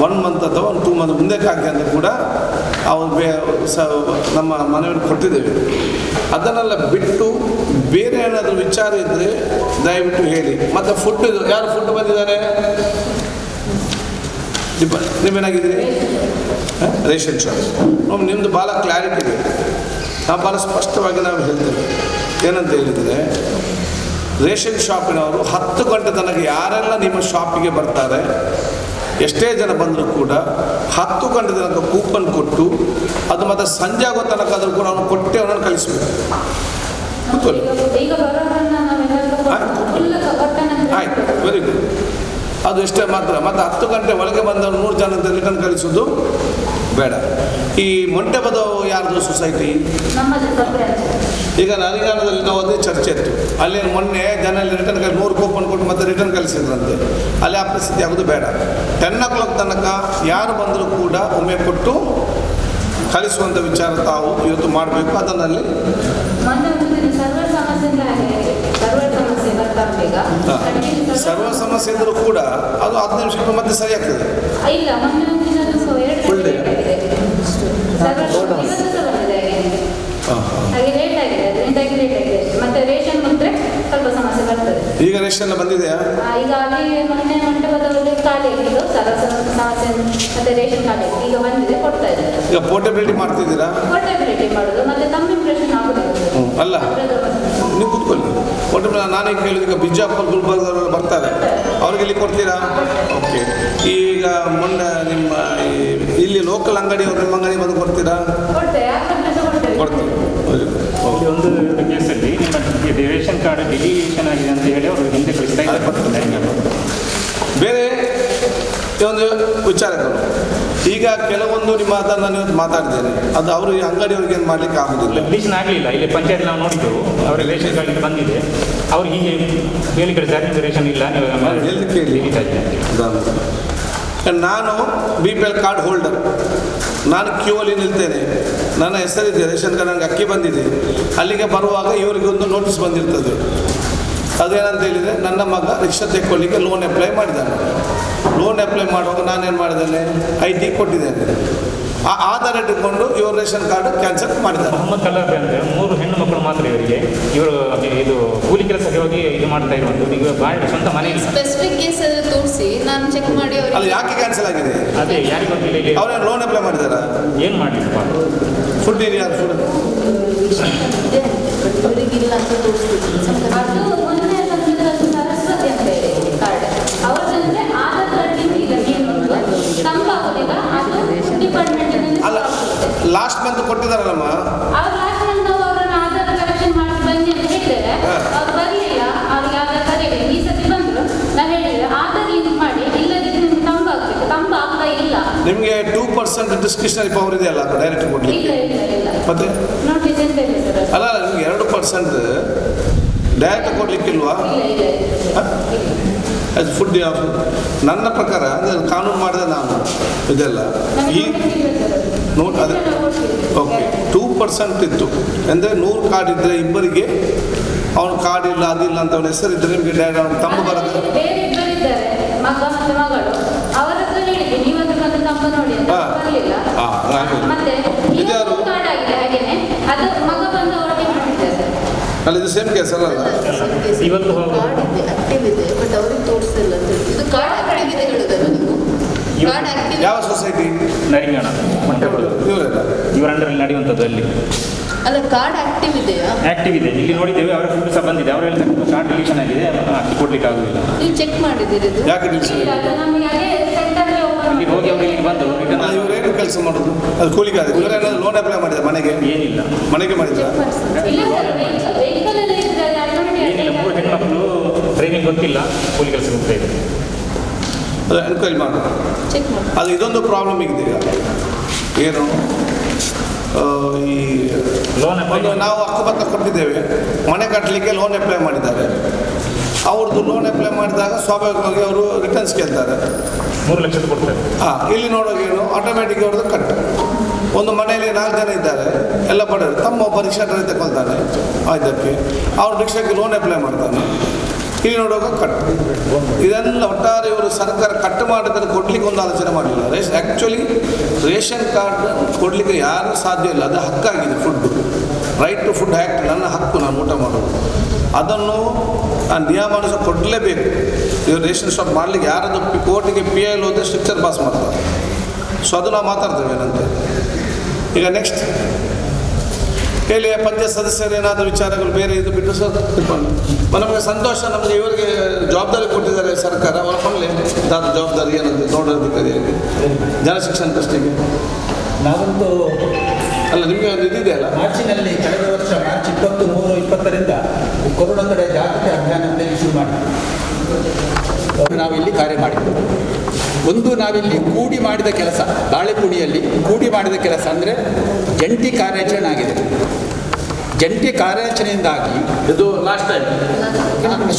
1 ಮಂತ್ ಅಥವಾ 2 ಮಂತ್ ಮುಂದಕ್ಕೆ ಆಗಲಿ ಅಂತ ಕೂಡ ನಮ್ಮ ಮನವಿಯನ್ನು ಕೊಟ್ಟಿದ್ದೇವೆ. ಅದನ್ನೆಲ್ಲ ಬಿಟ್ಟು ಬೇರೆ ಏನಾದರೂ ವಿಚಾರ ಇದ್ದರೆ ದಯವಿಟ್ಟು ಹೇಳಿ. ಮತ್ತು ಫುಡ್ ಯಾರು ಫುಡ್ ಬಂದಿದ್ದಾರೆ? ನೀವೇನಾಗಿದ್ದೀರಿ? Ration shop. ನಿಮ್ಮದು ಭಾಳ ಕ್ಲಾರಿಟಿ ಇದೆ. ನಾವು ಭಾಳ ಸ್ಪಷ್ಟವಾಗಿ ನಾವು ಹೇಳ್ತೇವೆ. ಏನಂತ ಹೇಳಿದರೆ, ರೇಷನ್ ಶಾಪಿನವರು 10 ಗಂಟೆ ತನಕ ಯಾರೆಲ್ಲ ನಿಮ್ಮ ಶಾಪಿಗೆ ಬರ್ತಾರೆ, ಎಷ್ಟೇ ಜನ ಬಂದರೂ ಕೂಡ 10 ಗಂಟೆ ತನಕ ಕೂಪನ್ ಕೊಟ್ಟು ಅದು ಮತ್ತು ಸಂಜೆ ಆಗೋ ತನಕ ಆದರೂ ಕೂಡ ಅವನು ಕೊಟ್ಟೆ ಅವನನ್ನು ಕಳಿಸ್ಬೇಕು. ಆಯ್ತು, ವೆರಿ ಗುಡ್. ಅದು ಎಷ್ಟೇ ಮಾತ್ರ. ಮತ್ತು 10 ಗಂಟೆ ಒಳಗೆ ಬಂದವರು 100 ಜನ ಅಂತ ರಿಟರ್ನ್ ಕಳಿಸೋದು ಬೇಡ. ಈ ಮೊಂಟೆಬದ ಯಾರ್ದು ಸೊಸೈಟಿ? ಈಗ ನಲಿಗಾಣದಲ್ಲಿ ನಾವು ಅದೇ ಚರ್ಚೆ ಇತ್ತು. ಅಲ್ಲಿ ಮೊನ್ನೆ ಜನ ರಿಟರ್ನ್ 100 ಕೂಪನ್ ಕೊಟ್ಟು ಮತ್ತೆ ರಿಟರ್ನ್ ಕಳಿಸಿದ್ರಂತೆ. ಅಲ್ಲಿ ಆ ಪರಿಸ್ಥಿತಿ ಆಗೋದು ಬೇಡ. 10 o'clock ತನಕ ಯಾರು ಬಂದರೂ ಕೂಡ ಒಮ್ಮೆ ಕೊಟ್ಟು ಕಳಿಸುವಂಥ ವಿಚಾರ ತಾವು ಇವತ್ತು ಮಾಡಬೇಕು. ಅದನ್ನಲ್ಲಿ ಮೊನ್ನೆ ಮುಂದಿನ ಸರ್ವರ್ ಸಮಸ್ಯೆ ಅಂತ ಹಾಗೆ ಸರ್ವರ್ ಸಮಸ್ಯೆ ಬರ್ತಾ ಉಂಟು ಈಗ. ಸರ್ವ ಸಮಸ್ಯೆ ಇದ್ದರೂ ಕೂಡ ಅದು 15 ನಿಮಿಷಕ್ಕೆ ಮತ್ತೆ ಸರಿ ಆಗ್ತದೆ. ಇಲ್ಲ, ಮೊನ್ನೆ ಮುಂದಿನದು Full day. ಸರ್ವರ್ ಇವತ್ತು ಸಹ ಬಂದಿದೆ ಹಾಗೆ ಲೇಟ್ ಆಗಿದೆ, ಅದರಿಂದಾಗಿ ಲೇಟ್ ಆಗಿದೆ. ಮತ್ತೆ ರೇಷನ್ ಬಂದರೆ ಸ್ವಲ್ಪ ಸಮಸ್ಯೆ ಬರ್ತದೆ. ಈಗ ರೇಷನ್ ಬಂದಿದೆಯಾ? ಈಗ ಅಲ್ಲಿ ಮೊನ್ನೆ ಮಂಟಪದಲ್ಲಿ ಖಾಲಿ ಆಗಿದ್ದು ಸರ್ವ ಸಮಸ್ಯೆ ಮತ್ತೆ ರೇಷನ್ ಖಾಲಿ ಆಗಿದೆ. ಈಗ ಬಂದಿದೆ, ಕೊಡ್ತಾ ಇದ್ದಾರೆ. ಈಗ ಪೋರ್ಟಬಿಲಿಟಿ ಮಾಡ್ತಿದ್ದೀರಾ? ಪೋರ್ಟಬಿಲಿಟಿ ಮಾಡೋದು ಮತ್ತೆ ತಮ್ಮ ಇಂಪ್ರೆಷನ್ ಆಗೋದಿಲ್ಲ. ಅಲ್ಲ, ನೀವು ಕೂತ್ಕೊಳ್ಳಿ. ಪೋರ್ಟಬಿಲಿಟಿ ನಾನೇ ಕೇಳಿದ ಈಗ ಬಿಜಾಪುರ ಗುಲ್ಬರ್ಗದವರೆಲ್ಲ ಬರ್ತಾರೆ, ಅವ್ರಿಗೆ ಇಲ್ಲಿ ಕೊಡ್ತೀರಾ? ಓಕೆ. ಈಗ ಮೊನ್ನೆ ನಿಮ್ಮ ಇಲ್ಲಿ ಲೋಕಲ್ ಅಂಗಡಿಯವರು ನಿಮ್ಮ ಅಂಗಡಿ ಬಂದು ಕೊಡ್ತೀರಾ? ಕೊಡ್ತೇವೆ, ಕೊಡ್ತೀವಿ. ಇಲ್ಲಿ ಒಂದು ಕೇಸಲ್ಲಿ ನಿಮ್ಮ ರೇಷನ್ ಕಾರ್ಡ್ ಡಿಲಿಷನ್ ಆಗಿದೆ ಅಂತ ಹೇಳಿ ಅವರು ಹಿಂದೆ ಕಳಿಸ್ತಾ ಇದ್ದಾರೆ. ಬೇರೆ ಒಂದು ವಿಚಾರಗಳು ಈಗ ಕೆಲವೊಂದು ನಿಮ್ಮ ಅದನ್ನು ನೀವು ಮಾತಾಡಿದ್ದೇನೆ, ಅದು ಅವರು ಈ ಅಂಗಡಿಯವ್ರಿಗೆ ಏನು ಮಾಡಲಿಕ್ಕೆ ಆಗೋದಿಲ್ಲ. ಡಿಲಿಷನ್ ಆಗಲಿಲ್ಲ. ಇಲ್ಲಿ ಪಂಚಾಯತ್ ನಾವು ನೋಡಿದ್ದೆವು, ಅವರ ರೇಷನ್ ಕಾರ್ಡ್ ಬಂದಿದೆ. ಅವ್ರು ಹೀಗೆ ಹೇಳಿ ಕಳಿಸ್ತಾರೆ, ನಿಮಗೆ ರೇಷನ್ ಇಲ್ಲ, ನೀವು ಎಲ್ಲಿ ಕೇಳಿ. ಡಿಲೀಟ್ ಆಗಿದೆ ಅಂತ. ನಾನು BPL ಕಾರ್ಡ್ ಹೋಲ್ಡರ್, ನಾನು ಕ್ಯೂ ಅಲ್ಲಿ ನಿಲ್ತೇನೆ, ನನ್ನ ಹೆಸರಿದೆ, ರೇಷನ್ ಕಾರ್ಡ್ ನನಗೆ ಅಕ್ಕಿ ಬಂದಿದೆ. ಅಲ್ಲಿಗೆ ಬರುವಾಗ ಇವರಿಗೆ ಒಂದು ನೋಟಿಸ್ ಬಂದಿರ್ತದೆ. ಅದೇನಂತ ಹೇಳಿದರೆ, ನನ್ನ ಮಗ ರಿಕ್ಷಾ ತೆಕ್ಕೊಳ್ಳಿಕ್ಕೆ ಲೋನ್ ಅಪ್ಲೈ ಮಾಡಿದ್ದಾನೆ. ಲೋನ್ ಅಪ್ಲೈ ಮಾಡುವಾಗ ನಾನೇನು ಮಾಡಿದ್ದೇನೆ, ID ಕೊಟ್ಟಿದ್ದೇನೆ. ಆ ಆಧಾರ ಇಟ್ಟುಕೊಂಡು ಇವರು ರೇಷನ್ ಕಾರ್ಡ್ ಕ್ಯಾನ್ಸಲ್ ಮಾಡಿದ್ದಾರೆ. ಮೊಹಮ್ಮದ್ ಕಲ್ಲಾಬೆ ಅಂದರೆ 3 ಹೆಣ್ಣು ಮಕ್ಕಳು ಮಾತ್ರ ಇವರಿಗೆ. ಇವರು ಇದು ಕೂಲಿ ಕೆಲಸಕ್ಕೆ ಹೋಗಿ ಇದು ಮಾಡ್ತಾ ಇರುವಂಥದ್ದು. ಈಗ ಬಾಯಿ ಸ್ವಂತ ಮನೆ ಇಲ್ಲ. ಸ್ಪೆಸಿಫಿಕ್ ಕೇಸ್ ಅಲ್ಲಿ ತೋರಿಸಿ ನಾನು ಚೆಕ್ ಮಾಡಿ ಅಲ್ಲ, ಯಾಕೆ ಕ್ಯಾನ್ಸಲ್ ಆಗಿದೆ? ಅದೇ ಯಾರಿಗೆ ಗೊತ್ತಿಲ್ಲ. ಇಲ್ಲಿ ಅವ್ರೇನು ಲೋನ್ ಅಪ್ಲೈ ಮಾಡಿದಾರಾ? ಏನು ಮಾಡಲಿಲ್ಲಪ್ಪ. ಫುಡ್ ಇದೆಯಾ? ಫುಡ್ ಅವರಿಗಿಲ್ಲ ಅಂತ ತೋರಿಸ್ತಿದ್ದೀನಿ. ಅದು ಮೊನ್ನೆ ಬಂದಿರೋದು ಸರಸ್ವತಿ ಅಂತ ಹೇಳಿ ಕಾರ್ಡ್. ಅವರಂದ್ರೆ ಆಧಾರ್ ಕಾರ್ಡ್ ಈಗ ಏನು ತಂಪಾಗೋದಿಲ್ಲ, ಅದು ಡಿಪಾರ್ಟ್ಮೆಂಟಿನಲ್ಲಿ ಅಲ್ಲ, ಲಾಸ್ಟ್ ಮಂತ್ ಕೊಟ್ಟಿದ್ದಾರಲ್ಲಮ್ಮ. ಅವ್ರು ಲಾಸ್ಟ್ ಮಂತ್ ಅವರನ್ನು ಆಧಾರ್ ಕಲೆಕ್ಷನ್ ಮಾಡಿ ಬನ್ನಿ ಅಂತ ಹೇಳಿದರೆ ಅವ್ರು ಬರಲಿಲ್ಲ. ಅವ್ರಿಗೆ ಆಧಾರ್ ಕರೆಯಲಿ. ಈ ಸತಿ ಬಂದರು, ನಾವು ಹೇಳಿದ್ರೆ ಆಧಾರ್ ಲಿಂಕ್ ಮಾಡಿ, ಇಲ್ಲದಿದ್ರೆ ನಿಮ್ಗೆ ತಂಪಾಗಬೇಕು. ತಂಪಾಗ್ತಾ ಇಲ್ಲ. ನಿಮಗೆ 2% ಡಿಸ್ಕ್ರಿಷನರಿ ಪವರ್ ಇದೆಯಲ್ಲ ಡೈರೆಕ್ಟ್ ಕೊಡಲಿಕ್ಕೆ. ಇಲ್ಲ ಇಲ್ಲ ಇಲ್ಲ, ಮತ್ತೆ ನೋಟಿಸ್ ಎಂತ ಇಲ್ಲ ಸರ್. ಅಲ್ಲ, ನಿಮ್ಗೆ 2% ಡೈರೆಕ್ಟ್ ಕೊಡಲಿಕ್ಕಿಲ್ವಾ? ಇಲ್ಲ ಇಲ್ಲ ಇಲ್ಲ. ಅದು ಫುಡ್ ನನ್ನ ಪ್ರಕಾರ ಅಂದರೆ ಕಾನೂನು ಮಾಡಿದೆ ನಾನು ಇದೆಲ್ಲ ಈ ನೋಟ್ ಅದೇ ಓಕೆ 2% ಇತ್ತು ಅಂದರೆ 100 ಕಾರ್ಡ್ ಇದ್ದರೆ ಇಬ್ಬರಿಗೆ, ಅವ್ನ ಕಾರ್ಡ್ ಇಲ್ಲ ಅದಿಲ್ಲ ಅಂತ ಅವನ ಹೆಸರಿದ್ದರೆ ನಿಮಗೆ ಡೈರೆಕ್ಟ್ ಅವ್ನು ತಮ್ಮ ಬರೋದು. ಬೇರೆ ಇಬ್ಬರಿದ್ದಾರೆ, ಮಗ ಮತ್ತು ಮಗಳು. ಅವರ ಹತ್ರ ಹೇಳಿದ್ದೆ, ನೀವೊಂದು ಬಂದು ತಮ್ಮ ನೋಡಿ ಅಂತ. ಬರಲಿಲ್ಲ. ಮತ್ತೆ ಇದ್ಯಾರು? ಕಾರ್ಡ್ ಆಗಿದೆ ಹಾಗೇನೆ, ಅದು ಮಗ ಬಂದು ಒಟ್ಟಿಗೆ ಮಾಡಿದ್ದಾರೆ. ಅಲ್ಲ, ಇದು ಸೇಮ್ ಕೇಸ್ ಅಲ್ಲ? ಇವತ್ತು ಕಾರ್ಡ್ ಇದೆ, ಆಕ್ಟಿವ್ ಇದೆ, ಬಟ್ ಅವ್ರಿಗೆ ತೋರಿಸ್ತಿಲ್ಲ ಅಂತ ಹೇಳಿ. ಇದು ಕಾರ್ಡ್ ಆಕ್ಟಿವ್ ಇದೆ ಹೇಳಿದಾರೆ ನೀವು. ಕಾರ್ಡ್ ಆಕ್ಟಿವ್ ಯಾವ ಸೊಸೈಟಿ? ನರಿಂಗಣ ಮಂಟಪಗಳು ಇವರೆಲ್ಲ ಇವರ ಅಂಡರಲ್ಲಿ ನಡೆಯುವಂಥದ್ದು. ಅಲ್ಲಿ ಅಲ್ಲ, ಕಾರ್ಡ್ ಆಕ್ಟಿವ್ ಇದೆಯಾ? ಆಕ್ಟಿವ್ ಇದೆ. ಇಲ್ಲಿ ನೋಡಿದ್ದೇವೆ, ಅವರ ಫುಡ್ ಸಹ ಬಂದಿದೆ. ಅವರು ಹೇಳ್ತಾರೆ ಕಾರ್ಡ್ ಡಿಲಿಷನ್ ಆಗಿದೆ, ಅಕ್ಕಿ ಕೊಡ್ಲಿಕ್ಕೆ ಆಗುದಿಲ್ಲ. ನೀವು ಚೆಕ್ ಮಾಡಿದ್ದೀರಿ ಇದು? ಯಾಕೆ ನಿಲ್ಸಿ? ಇಲ್ಲ, ಅದು ನಮಗೆ ಅದೇ ಸೆಂಟರ್ಗೆ ಇಲ್ಲಿ ಹೋಗಿ ಅವರು ಇಲ್ಲಿಗೆ ಬಂದು ರಿಟರ್ನ್ ಇವರೇನು ಕೆಲಸ ಮಾಡೋದು? ಅದು ಕೂಲಿಗಾರ. ಇವರೇನಾದ್ರು ಲೋನ್ ಅಪ್ಲೈ ಮಾಡಿದ ಮನೆಗೆ? ಏನಿಲ್ಲ. ಮನೆಗೆ ಮಾಡಿದ್ರ? ಇಲ್ಲ ಸರ್, ವೆಹಿಕಲ್ ಎಲ್ಲ ಇದ್ರೆ ಏನಿಲ್ಲ. 3 ಹೆಣ್ಮಕ್ಳು ಟ್ರೈನಿಂಗ್ ಗೊತ್ತಿಲ್ಲ, ಕೂಲಿ ಕೆಲಸ ಹೋಗ್ತಾ ಇದೆ. ಅದು ಎನ್ಕ್ವೈರಿ ಮಾಡಿ. ಚೆಕ್ ಮಾಡಿ. ಅದು ಇದೊಂದು ಪ್ರಾಬ್ಲಮ್ ಇದೆ ಈಗ. ಏನು ಈ ಲೋನ್ ಅಪ್ಲೈ ಒಂದು ನಾವು ಹಕ್ಕುಪತ್ರ ಕೊಟ್ಟಿದ್ದೇವೆ, ಮನೆ ಕಟ್ಟಲಿಕ್ಕೆ ಲೋನ್ ಅಪ್ಲೈ ಮಾಡಿದ್ದಾರೆ. ಅವ್ರದ್ದು ಲೋನ್ ಅಪ್ಲೈ ಮಾಡಿದಾಗ ಸ್ವಾಭಾವಿಕವಾಗಿ ಅವರು ರಿಟರ್ನ್ಸ್ ಕೇಳ್ತಾರೆ. 3 ಲಕ್ಷದ ಕೊಡ್ತಾರೆ. ಇಲ್ಲಿ ನೋಡೋಕೆ ಏನು ಆಟೋಮ್ಯಾಟಿಕ್ ಅವ್ರದ್ದು ಕಟ್. ಒಂದು ಮನೆಯಲ್ಲಿ 4 ಜನ ಇದ್ದಾರೆ, ಎಲ್ಲ ಬಡವರು. ತಮ್ಮ ಒಬ್ಬ ರಿಕ್ಷಾ ಡ್ರೈವರ್ ತಗೊಳ್ತಾನೆ, ಇದಕ್ಕೆ ಅವ್ರು ರಿಕ್ಷಾಕ್ಕೆ ಲೋನ್ ಅಪ್ಲೈ ಮಾಡ್ತಾನೆ. ಇಲ್ಲಿ ನೋಡುವಾಗ ಕಟ್. ಇದೆಲ್ಲ ಒಟ್ಟಾರೆ ಇವರು ಸರ್ಕಾರ ಕಟ್ ಮಾಡಿದ್ರೆ ಕೊಡ್ಲಿಕ್ಕೆ ಒಂದು ಆಲೋಚನೆ ಮಾಡಲಿಲ್ಲ. ಆ್ಯಕ್ಚುಲಿ ರೇಷನ್ ಕಾರ್ಡ್ ಕೊಡಲಿಕ್ಕೆ ಯಾರು ಸಾಧ್ಯ ಇಲ್ಲ, ಅದು ಹಕ್ಕಾಗಿದೆ. Food right to food act ನನ್ನ ಹಕ್ಕು, ನಾನು ಊಟ ಮಾಡೋದು. ಅದನ್ನು ಆ ನಿಯಮಾನುಸಾರ ಕೊಡಲೇಬೇಕು. ಇವರು ರೇಷನ್ ಶಾಪ್ ಮಾಡಲಿಕ್ಕೆ ಯಾರದು ಕೋರ್ಟಿಗೆ PI ಹೋದರೆ ಸ್ಟ್ರಿಕ್ಚರ್ ಪಾಸ್ ಮಾಡ್ತಾರೆ. ಸೊ ಅದು ನಾವು ಮಾತಾಡ್ತೇವೆ ಏನಂತ. ಈಗ ನೆಕ್ಸ್ಟ್ ಹೇಳಿ, ಪಂಚಾಯತ್ ಸದಸ್ಯರು ಏನಾದರೂ ವಿಚಾರಗಳು ಬೇರೆ ಇದು ಬಿಟ್ಟು ಸರ್ ತಿಳ್ಕೊಂಡು ನಮಗೆ ಸಂತೋಷ. ನಮಗೆ ಇವರಿಗೆ ಜವಾಬ್ದಾರಿ ಕೊಟ್ಟಿದ್ದಾರೆ ಸರ್ಕಾರ, ಅವರ ಕೊಡಲಿ ದಾದ ಜವಾಬ್ದಾರಿ ಏನಂತ ನೋಡೋಧಿಕಾರಿಯಾಗಿ ಜನಶಿಕ್ಷಣ ಟ್ರಸ್ಟಿಗೆ. ನಾವಂತೂ ಅಲ್ಲ, ನಿಮಗೆ ಒಂದು ಇದಿದೆಯಲ್ಲ, ಮಾರ್ಚಿನಲ್ಲಿ ಕಳೆದ ವರ್ಷ ಮಾರ್ಚ್ 23, 20ರಿಂದ ಕೊರೋನಾ ತಡೆ ಜಾಗೃತಿ ಅಭಿಯಾನ ಅಂತ ಶುರು ಮಾಡಿದ್ವಿ. ನಾವಿಲ್ಲಿ ಕಾರ್ಯ ಮಾಡಿದ್ವಿ. ಒಂದು ನಾವಿಲ್ಲಿ ಕೂಡಿ ಮಾಡಿದ ಕೆಲಸ, ಬಾಳೆಪುಣಿಯಲ್ಲಿ ಕೂಡಿ ಮಾಡಿದ ಕೆಲಸ ಅಂದರೆ ಜಂಟಿ ಕಾರ್ಯಾಚರಣೆ ಆಗಿದೆ. ಜಂಟಿ ಕಾರ್ಯಾಚರಣೆಯಿಂದಾಗಿ ಇದು ಲಾಸ್ಟ್ ಟೈಮ್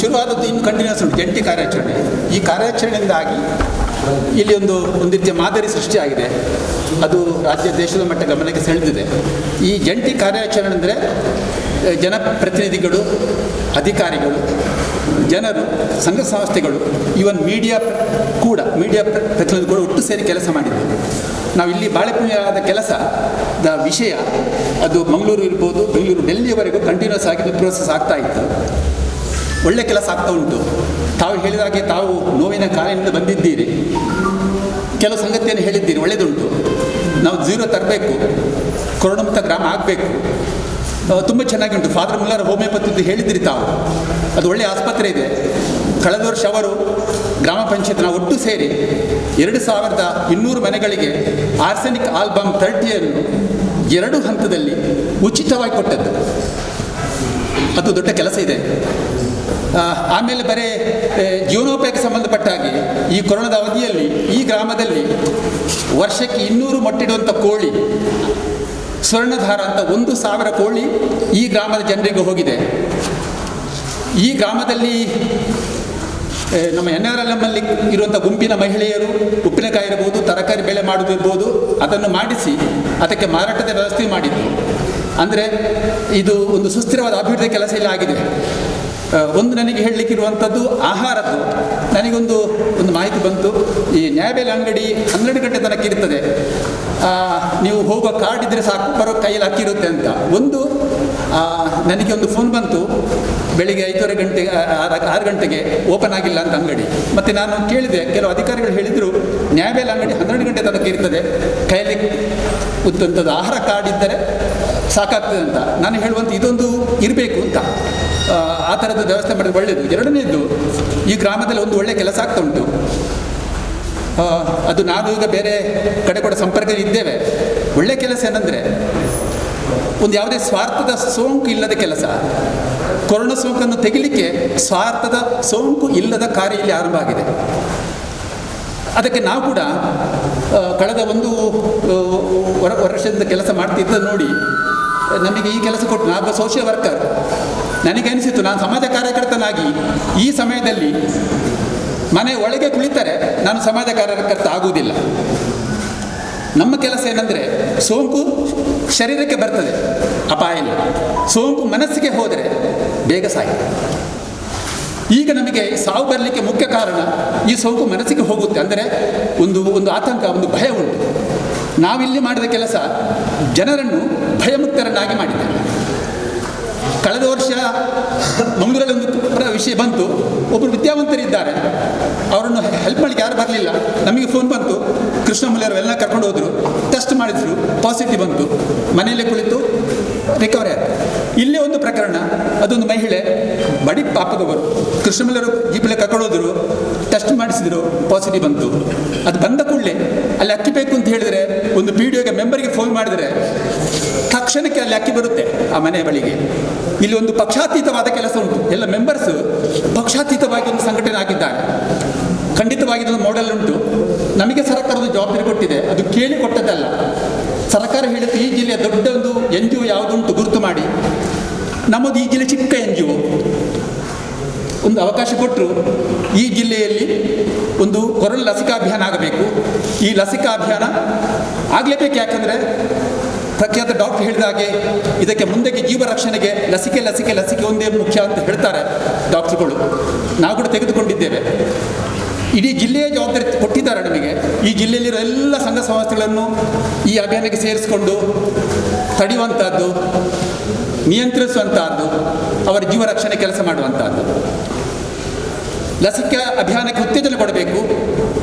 ಶುರುವಾದದ್ದು ಇನ್ನು ಕಂಟಿನ್ಯೂಸ್ ಉಂಟು ಜಂಟಿ ಕಾರ್ಯಾಚರಣೆ. ಈ ಕಾರ್ಯಾಚರಣೆಯಿಂದಾಗಿ ಇಲ್ಲಿ ಒಂದು ರೀತಿಯ ಮಾದರಿ ಸೃಷ್ಟಿಯಾಗಿದೆ. ಅದು ರಾಜ್ಯ ದೇಶದ ಮಟ್ಟ ಗಮನಕ್ಕೆ ಸೆಳೆದಿದೆ. ಈ ಜಂಟಿ ಕಾರ್ಯಾಚರಣೆ ಅಂದರೆ ಜನಪ್ರತಿನಿಧಿಗಳು, ಅಧಿಕಾರಿಗಳು, ಜನರು, ಸಂಘ ಸಂಸ್ಥೆಗಳು, ಈವನ್ ಮೀಡಿಯಾ ಪ್ರತಿನಿಧಿಗಳು ಒಟ್ಟು ಸೇರಿ ಕೆಲಸ ಮಾಡಿದ್ದರು. ನಾವು ಇಲ್ಲಿ ಬಾಳೆಪುಣಿಯಾದ ಕೆಲಸದ ವಿಷಯ ಅದು ಮಂಗಳೂರು ಇರ್ಬೋದು, ಬೆಂಗಳೂರು, ಡೆಲ್ಲಿಯವರೆಗೂ ಕಂಟಿನ್ಯೂಸ್ ಆಗಿ ಪ್ರೋಸೆಸ್ ಆಗ್ತಾ ಇತ್ತು. ಒಳ್ಳೆ ಕೆಲಸ ಆಗ್ತಾ ಉಂಟು. ತಾವು ಹೇಳಿದಾಗೆ ತಾವು ನೋವಿನ ಕಾಲಿನಿಂದ ಬಂದಿದ್ದೀರಿ, ಕೆಲವು ಸಂಗತಿಯನ್ನು ಹೇಳಿದ್ದೀರಿ, ಒಳ್ಳೆಯದುಂಟು. ನಾವು 0 ತರಬೇಕು, ಕೊರೋನಾಮುಕ್ತ ಗ್ರಾಮ ಆಗಬೇಕು, ತುಂಬ ಚೆನ್ನಾಗಿ ಉಂಟು. ಫಾದರ್ ಮುಲ್ಲರ್ ಹೋಮಿಯೋಪತಿದ್ದು ಹೇಳಿದ್ರಿ ತಾವು, ಅದು ಒಳ್ಳೆಯ ಆಸ್ಪತ್ರೆ ಇದೆ. ಕಳೆದ ವರ್ಷ ಅವರು ಗ್ರಾಮ ಪಂಚಾಯತ್ನ ಒಟ್ಟು ಸೇರಿ 2200 ಮನೆಗಳಿಗೆ ಆರ್ಸೆನಿಕ್ ಆಲ್ಬಮ್ 30ಯನ್ನು 2 ಹಂತದಲ್ಲಿ ಉಚಿತವಾಗಿ ಕೊಟ್ಟದ್ದು. ಅದು ದೊಡ್ಡ ಕೆಲಸ ಇದೆ. ಆಮೇಲೆ ಬರೀ ಜೀವನೋಪಾಯಕ್ಕೆ ಸಂಬಂಧಪಟ್ಟ ಹಾಗೆ ಈ ಕೊರೋನಾದ ಅವಧಿಯಲ್ಲಿ ಈ ಗ್ರಾಮದಲ್ಲಿ ವರ್ಷಕ್ಕೆ 200 ಮೊಟ್ಟಿಡುವಂಥ ಕೋಳಿ, ಸ್ವರ್ಣಧಾರ ಅಂತ 1000 ಕೋಳಿ ಈ ಗ್ರಾಮದ ಜನರಿಗೆ ಹೋಗಿದೆ. ಈ ಗ್ರಾಮದಲ್ಲಿ ನಮ್ಮ NRLM ಅಲ್ಲಿ ಇರುವಂಥ ಗುಂಪಿನ ಮಹಿಳೆಯರು ಉಪ್ಪಿನಕಾಯಿ ಇರ್ಬೋದು, ತರಕಾರಿ ಬೆಳೆ ಮಾಡೋದಿರ್ಬೋದು, ಅದನ್ನು ಮಾಡಿಸಿ ಅದಕ್ಕೆ ಮಾರಾಟದ ವ್ಯವಸ್ಥೆ ಮಾಡಿದ್ದು. ಅಂದರೆ ಇದು ಒಂದು ಸುಸ್ಥಿರವಾದ ಅಭಿವೃದ್ಧಿ ಕೆಲಸ ಇಲ್ಲ ಆಗಿದೆ. ಒಂದು ನನಗೆ ಹೇಳಲಿಕ್ಕಿರುವಂಥದ್ದು ಆಹಾರದ್ದು. ನನಗೊಂದು ಮಾಹಿತಿ ಬಂತು, ಈ ನ್ಯಾಯಬೆಲೆ ಅಂಗಡಿ 12 ಗಂಟೆ ತನಕ ಇರ್ತದೆ, ನೀವು ಹೋಗೋ ಕಾರ್ಡ್ ಇದ್ದರೆ ಸಾಕು, ಬರೋ ಕೈಯಲ್ಲಿ ಅಕ್ಕಿ ಇರುತ್ತೆ ಅಂತ. ನನಗೆ ಒಂದು ಫೋನ್ ಬಂತು, ಬೆಳಿಗ್ಗೆ 5:30 ಗಂಟೆಗೆ 6 ಗಂಟೆಗೆ ಓಪನ್ ಆಗಿಲ್ಲ ಅಂತ ಅಂಗಡಿ. ಮತ್ತು ನಾನು ಕೇಳಿದೆ, ಕೆಲವು ಅಧಿಕಾರಿಗಳು ಹೇಳಿದರು ನ್ಯಾಯಬೆಲೆ ಅಂಗಡಿ 12 ಗಂಟೆ ತನಕ ಇರ್ತದೆ, ಕೈಯಲ್ಲಿ ಉತ್ತಂಥದ್ದು ಆಹಾರ ಕಾರ್ಡ್ ಇದ್ದರೆ ಸಾಕಾಗ್ತದೆ ಅಂತ. ನಾನು ಹೇಳುವಂಥ ಇದೊಂದು ಇರಬೇಕು ಅಂತ, ಆ ಥರದ ವ್ಯವಸ್ಥೆ ಮಾಡಿದ್ರೆ ಒಳ್ಳೆಯದು. ಎರಡನೇದು, ಈ ಗ್ರಾಮದಲ್ಲಿ ಒಂದು ಒಳ್ಳೆಯ ಕೆಲಸ ಆಗ್ತಾ ಉಂಟು. ಅದು ನಾನು ಈಗ ಬೇರೆ ಕಡೆ ಕೂಡ ಸಂಪರ್ಕದಲ್ಲಿ ಇದ್ದೇವೆ. ಒಳ್ಳೆಯ ಕೆಲಸ ಏನಂದರೆ, ಒಂದು ಯಾವುದೇ ಸ್ವಾರ್ಥದ ಸೋಂಕು ಇಲ್ಲದ ಕೆಲಸ. ಕೊರೋನಾ ಸೋಂಕನ್ನು ತೆಗಿಲಿಕ್ಕೆ ಸ್ವಾರ್ಥದ ಸೋಂಕು ಇಲ್ಲದ ಕಾರ್ಯ ಇಲ್ಲಿ ಆರಂಭ ಆಗಿದೆ. ಅದಕ್ಕೆ ನಾವು ಕೂಡ ಕಳೆದ 1 ವರ್ಷದಿಂದ ಕೆಲಸ ಮಾಡ್ತಿದ್ದ ನೋಡಿ ನಮಗೆ ಈ ಕೆಲಸ ಕೊಟ್ಟು, ನಾನು ಸೋಷಿಯಲ್ ವರ್ಕರ್, ನನಗೆ ಅನಿಸಿತು ನಾನು ಸಮಾಜ ಕಾರ್ಯಕರ್ತನಾಗಿ ಈ ಸಮಯದಲ್ಲಿ ಮನೆ ಒಳಗೆ ಕುಳಿತರೆ ನಾನು ಸಮಾಜ ಕಾರ್ಯಕರ್ತ ಆಗುವುದಿಲ್ಲ. ನಮ್ಮ ಕೆಲಸ ಏನಂದರೆ, ಸೋಂಕು ಶರೀರಕ್ಕೆ ಬರ್ತದೆ, ಅಪಾಯ ಇಲ್ಲ. ಸೋಂಕು ಮನಸ್ಸಿಗೆ ಹೋದರೆ ಬೇಗ ಸಾಯಿ. ಈಗ ನಮಗೆ ಸಾವು ಬರಲಿಕ್ಕೆ ಮುಖ್ಯ ಕಾರಣ ಈ ಸೋಂಕು ಮನಸ್ಸಿಗೆ ಹೋಗುತ್ತೆ. ಅಂದರೆ ಒಂದು ಆತಂಕ, ಒಂದು ಭಯ ಉಂಟು. ನಾವಿಲ್ಲಿ ಮಾಡಿದ ಕೆಲಸ ಜನರನ್ನು ಭಯಮುಕ್ತರನ್ನಾಗಿ ಮಾಡಿದ್ದೇವೆ. ಕಳೆದ ವರ್ಷ ಮಂಗಳೂರಲ್ಲಿ ಒಂದು ವಿಷಯ ಬಂತು, ಒಬ್ಬರು ವಿದ್ಯಾವಂತರಿದ್ದಾರೆ, ಅವರನ್ನು ಹೆಲ್ಪ್ ಮಾಡಲಿಕ್ಕೆ ಯಾರು ಬರಲಿಲ್ಲ. ನಮಗೆ ಫೋನ್ ಬಂತು, ಕೃಷ್ಣ ಮುಲ್ಲರು ಎಲ್ಲ ಕರ್ಕೊಂಡು ಹೋದರು, ಟೆಸ್ಟ್ ಮಾಡಿದ್ರು, ಪಾಸಿಟಿವ್ ಬಂತು, ಮನೆಯಲ್ಲೇ ಕುಳಿತು ರಿಕವರಿ ಆಯಿತು. ಇಲ್ಲೇ ಒಂದು ಪ್ರಕರಣ, ಅದೊಂದು ಮಹಿಳೆ ಬಡಿ ಪಾಪದವರು, ಕೃಷ್ಣ ಮುಲ್ಲರು ಜೀಪಲ್ಲಿ ಕರ್ಕೊಂಡು ಹೋದರು, ಟೆಸ್ಟ್ ಮಾಡಿಸಿದ್ರು, ಪಾಸಿಟಿವ್ ಬಂತು. ಅದು ಬಂದ ಕೂಡಲೇ ಅಲ್ಲಿ ಅಕ್ಕಿ ಬೇಕು ಅಂತ ಹೇಳಿದರೆ ಒಂದು PDOಗೆ ಮೆಂಬರಿಗೆ ಫೋನ್ ಮಾಡಿದರೆ ತಕ್ಷಣಕ್ಕೆ ಅಲ್ಲಿ ಅಕ್ಕಿ ಬರುತ್ತೆ ಆ ಮನೆಯ ಬಳಿಗೆ. ಇಲ್ಲಿ ಒಂದು ಪಕ್ಷಾತೀತವಾದ ಕೆಲಸ ಉಂಟು. ಎಲ್ಲ ಮೆಂಬರ್ಸು ಪಕ್ಷಾತೀತವಾಗಿ ಒಂದು ಸಂಘಟನೆ ಆಗಿದ್ದಾರೆ. ಖಂಡಿತವಾಗಿ ಇದೊಂದು ಮಾಡೆಲ್ ಉಂಟು. ನಮಗೆ ಸರ್ಕಾರದ ಜವಾಬ್ದಾರಿ ಕೊಟ್ಟಿದೆ, ಅದು ಕೇಳಿ ಕೊಟ್ಟದ್ದಲ್ಲ. ಸರ್ಕಾರ ಹೇಳಿದ್ದು ಈ ಜಿಲ್ಲೆಯ ದೊಡ್ಡ ಒಂದು NGO ಯಾವುದುಂಟು ಗುರುತು ಮಾಡಿ. ನಮ್ಮದು ಈ ಜಿಲ್ಲೆ ಚಿಕ್ಕ NGO. ಒಂದು ಅವಕಾಶ ಕೊಟ್ಟರು, ಈ ಜಿಲ್ಲೆಯಲ್ಲಿ ಒಂದು ಕೊರೋನಾ ಲಸಿಕಾ ಅಭಿಯಾನ ಆಗಬೇಕು. ಈ ಲಸಿಕಾ ಅಭಿಯಾನ ಆಗಲೇಬೇಕು. ಯಾಕಂದರೆ ಪ್ರಖ್ಯಾತ ಡಾಕ್ಟರ್ ಹೇಳಿದ ಹಾಗೆ ಇದಕ್ಕೆ ಮುಂದಕ್ಕೆ ಜೀವ ರಕ್ಷಣೆಗೆ ಲಸಿಕೆ ಒಂದೇ ಮುಖ್ಯ ಅಂತ ಹೇಳ್ತಾರೆ ಡಾಕ್ಟರ್ಗಳು. ನಾವು ಕೂಡ ತೆಗೆದುಕೊಂಡಿದ್ದೇವೆ. ಇಡೀ ಜಿಲ್ಲೆಯ ಜವಾಬ್ದಾರಿ ಕೊಟ್ಟಿದ್ದಾರೆ ನಮಗೆ. ಈ ಜಿಲ್ಲೆಯಲ್ಲಿರೋ ಎಲ್ಲ ಸಂಘ ಸಂಸ್ಥೆಗಳನ್ನು ಈ ಅಭಿಯಾನಕ್ಕೆ ಸೇರಿಸಿಕೊಂಡು ತಡೆಯುವಂಥದ್ದು, ನಿಯಂತ್ರಿಸುವಂತಹದ್ದು, ಅವರ ಜೀವ ರಕ್ಷಣೆ ಕೆಲಸ ಮಾಡುವಂತಹದ್ದು. ಲಸಿಕಾ ಅಭಿಯಾನಕ್ಕೆ ಉತ್ತೇಜನ ಕೊಡಬೇಕು,